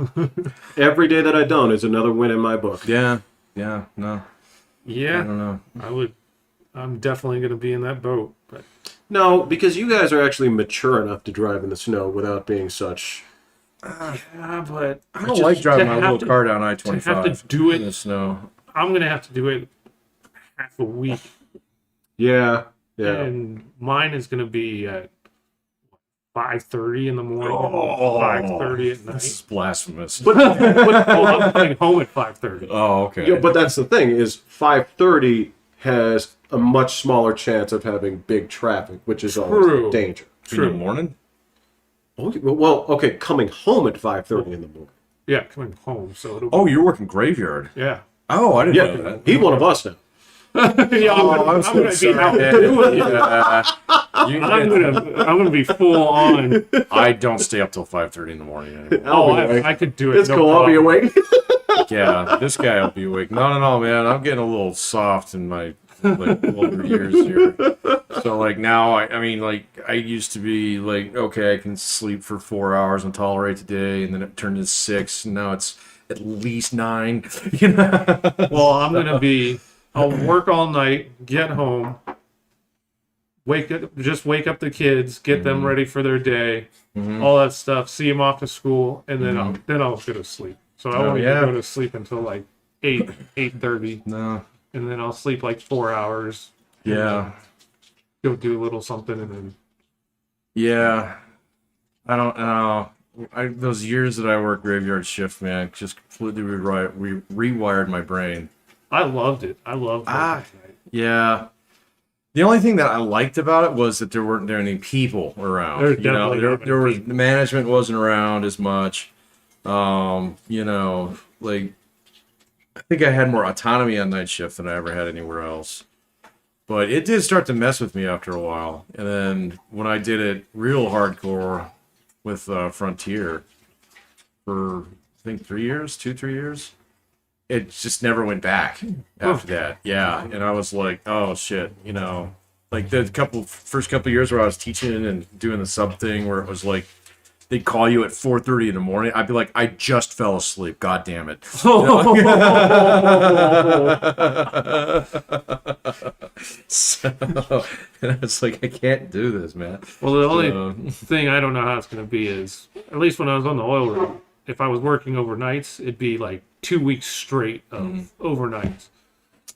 every day that I don't is another win in my book. yeah, no, I Yeah, don't know. I'm definitely going to be in that boat. But No, because you guys are actually mature enough to drive in the snow without being such. yeah, but I don't like driving my little car down to I-25 have to do in it. the snow. I'm going to have to do it half a week, Yeah, yeah. and mine is going to be at 5:30 in the morning, Oh, 5:30 at This night. is blasphemous. But I'm coming home at 5:30. Oh, okay. Yeah, but that's the thing is 5:30 has a much smaller chance of having big traffic, which is always True. a danger. in the morning? Okay, well, okay, coming home at 5:30 in the morning. Yeah, coming home. So it'll. Oh, you're working graveyard. Yeah. Oh, I didn't know Yeah, that. he's one of us now. Yeah, Oh, I'm I'm so gonna be sorry. out man. doing it. Yeah. I'm gonna be full on. I don't stay up till 5:30 in the morning anymore. I'll Oh, be awake. I could do it. It's no cool. I'll be problem. awake. Yeah, this guy will be awake. No, man. I'm getting a little soft in my like older years here. So like now, I mean, like I used to be like, okay, I can sleep for 4 hours and tolerate the day, and then it turned to 6. And now it's at least 9. You know? Well, I'm gonna be. I'll work all night, get home, wake up the kids, get them ready for their day, all that stuff. See them off to school, and then I'll go to sleep. So I won't even yeah. go to sleep until like 8:30, No. and then I'll sleep like 4 hours. Yeah. Go do a little something, and then Yeah. I don't know. Those years that I worked graveyard shift, man, just completely rewired my brain. I loved it. I loved working at night. Yeah. The only thing that I liked about it was that there weren't any people around. There You know, definitely there, weren't there was people. the management wasn't around as much. You know, like I think I had more autonomy on night shift than I ever had anywhere else. But it did start to mess with me after a while. And then when I did it real hardcore with Frontier for I think 3 years, 3 years, it just never went back after that. Yeah. And I was like, oh shit, you know, like the first couple years where I was teaching and doing the sub thing, where it was like they'd call you at 4:30 in the morning. I'd be like, I just fell asleep. God damn it. So it's like, I can't do this, man. Well, the only thing I don't know how it's going to be is, at least when I was on the oil rig, if I was working overnights, it'd be like 2 weeks straight of overnights.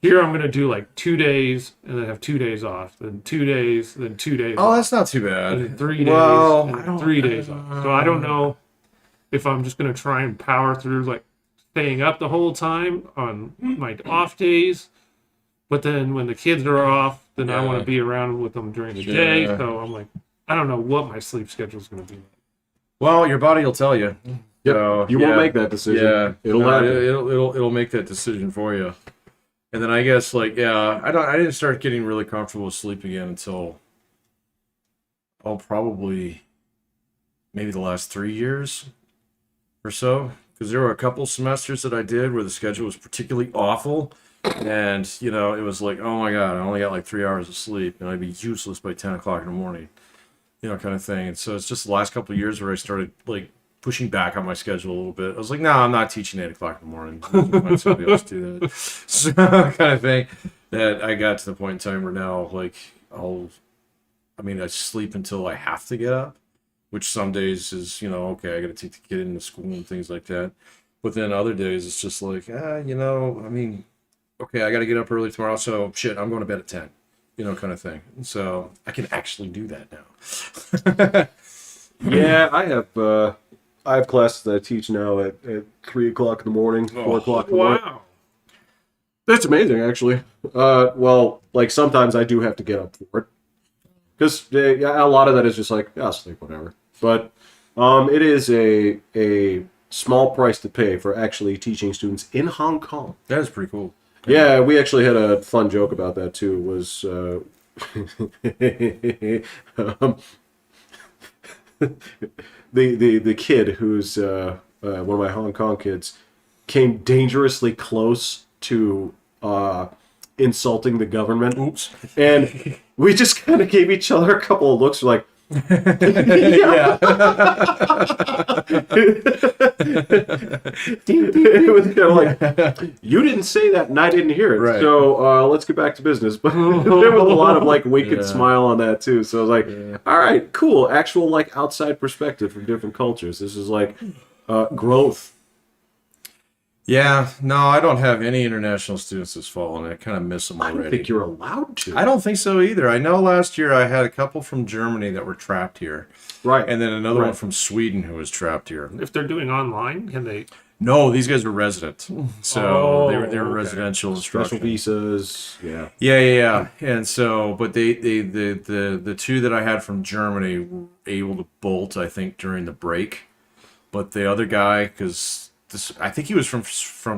Here I'm going to do like 2 days and then have 2 days off, then 2 days, then 2 days Oh, off, that's not too bad. then 3 days, Well, and then 3 days off. So I don't know if I'm just going to try and power through like staying up the whole time on my off days. But then when the kids are off, then I want to be around with them during the day. So I'm like, I don't know what my sleep schedule is going to be like. Well, your body will tell you. Yep. So, You won't make that decision. Yeah, It'll no, happen. it'll make that decision for you. And then I guess I didn't start getting really comfortable with sleep again until probably maybe the last 3 years or so, because there were a couple semesters that I did where the schedule was particularly awful, and it was like, oh my god, I only got like 3 hours of sleep and I'd be useless by 10 o'clock in the morning, kind of thing. And so it's just the last couple of years where I started like pushing back on my schedule a little bit. I was like, no, I'm not teaching 8 o'clock in the morning. Find somebody else to do that. So kind of thing, that I got to the point in time where now, like, I sleep until I have to get up, which some days is, okay, I got to take the kid into school and things like that. But then other days it's just like, okay, I got to get up early tomorrow, so shit, I'm going to bed at 10, kind of thing. So I can actually do that now. Yeah, I have classes that I teach now at 3 o'clock in the morning, 4 o'clock in the morning. Wow. That's amazing, actually. Well, like sometimes I do have to get up for it. Because a lot of that is just like, I'll sleep, whatever. But it is a small price to pay for actually teaching students in Hong Kong. That is pretty cool. Yeah, we actually had a fun joke about that too. Was the kid who's one of my Hong Kong kids came dangerously close to insulting the government. Oops. And we just kind of gave each other a couple of looks like, Yeah. it was kind of like, you didn't say that and I didn't hear it. Right. So let's get back to business. But there was a lot of like wink and smile on that too. So I was like, all right, cool. Actual like outside perspective from different cultures. This is like growth. Yeah, no, I don't have any international students this fall, and I kind of miss them I already. don't think you're allowed to. I don't think so either. I know last year I had a couple from Germany that were trapped here, Right. and then another one from Sweden who was trapped here. If they're doing online, can they? No, these guys were resident, so Oh, they were okay. residential Special instruction. visas. Yeah. Yeah. And so, but the two that I had from Germany were able to bolt, I think, during the break, but the other guy, because I think he was from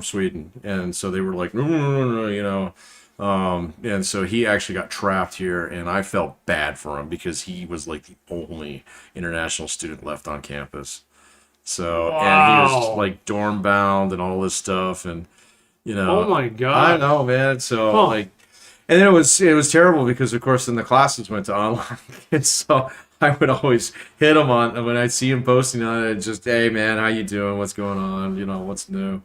Sweden, and so they were like, no, and so he actually got trapped here, and I felt bad for him because he was like the only international student left on campus. So, and he was like dorm bound and all this stuff, and Oh my god! I know, man. So like, and then it was terrible because of course then the classes went to online, and so I would always hit him on when I see him posting on it, just, hey man, how you doing? What's going on? What's new,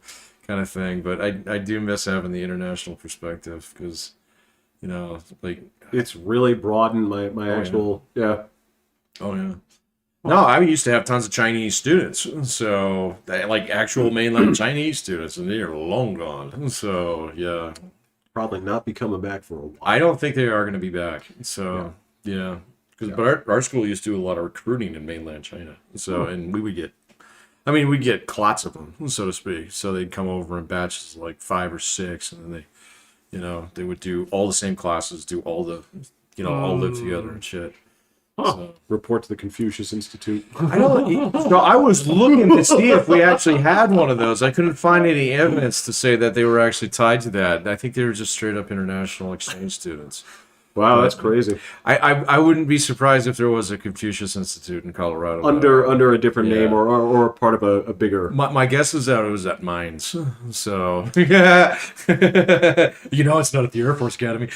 kind of thing. But I do miss having the international perspective because, like, It's really broadened my actual yeah. oh yeah. No, I used to have tons of Chinese students, so like actual mainland Chinese students, and they are long gone. So yeah, Probably not be coming back for a while. I don't think they are going to be back. So yeah. But our school used to do a lot of recruiting in mainland China. So, and we'd get clots of them, so to speak. So they'd come over in batches of like 5 or 6, and then they would do all the same classes, do all the, all live together and shit. So, Report to the Confucius Institute. I don't. So I was looking to see if we actually had one of those. I couldn't find any evidence to say that they were actually tied to that. I think they were just straight up international exchange students. Wow, that's crazy. I wouldn't be surprised if there was a Confucius Institute in Colorado. Under a different name or part of a bigger. My guess is that it was at Mines. So yeah, it's not at the Air Force Academy.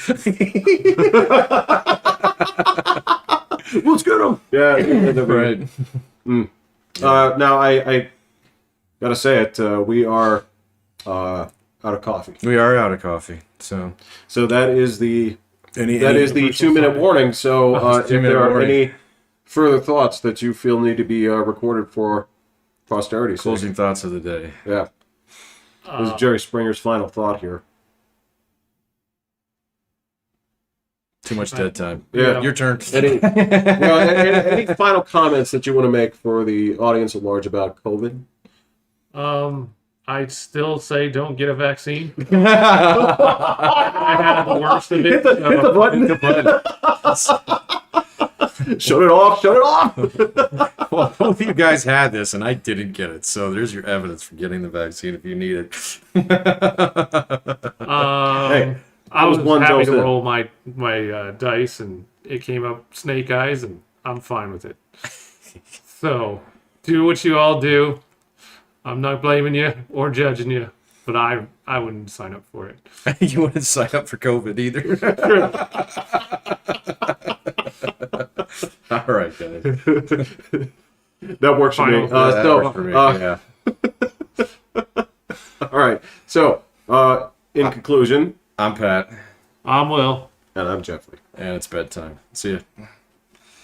Let's get him. Yeah, Right. Now I gotta say it. We are out of coffee. We are out of coffee. So That is the any 2-minute warning. So if 2-minute there are warning. any further thoughts that you feel need to be recorded for posterity's sake. closing thoughts of the day. Yeah. This is Jerry Springer's final thought here. Too much dead time. Yeah. Your turn. Any final comments that you want to make for the audience at large about COVID? I'd still say don't get a vaccine. I had the worst of it. Hit the button. Shut it off. Shut it off. Well, both of you guys had this, and I didn't get it. So there's your evidence for getting the vaccine if you need it. Hey, I was one happy dose to in. roll my dice, and it came up snake eyes, and I'm fine with it. So, do what you all do. I'm not blaming you or judging you, but I wouldn't sign up for it. You wouldn't sign up for COVID either. All right, guys. That works for me. Final- That works for me, yeah. All right. So, in conclusion, I'm Pat, I'm Will. and I'm Jeffrey. and it's bedtime. See ya.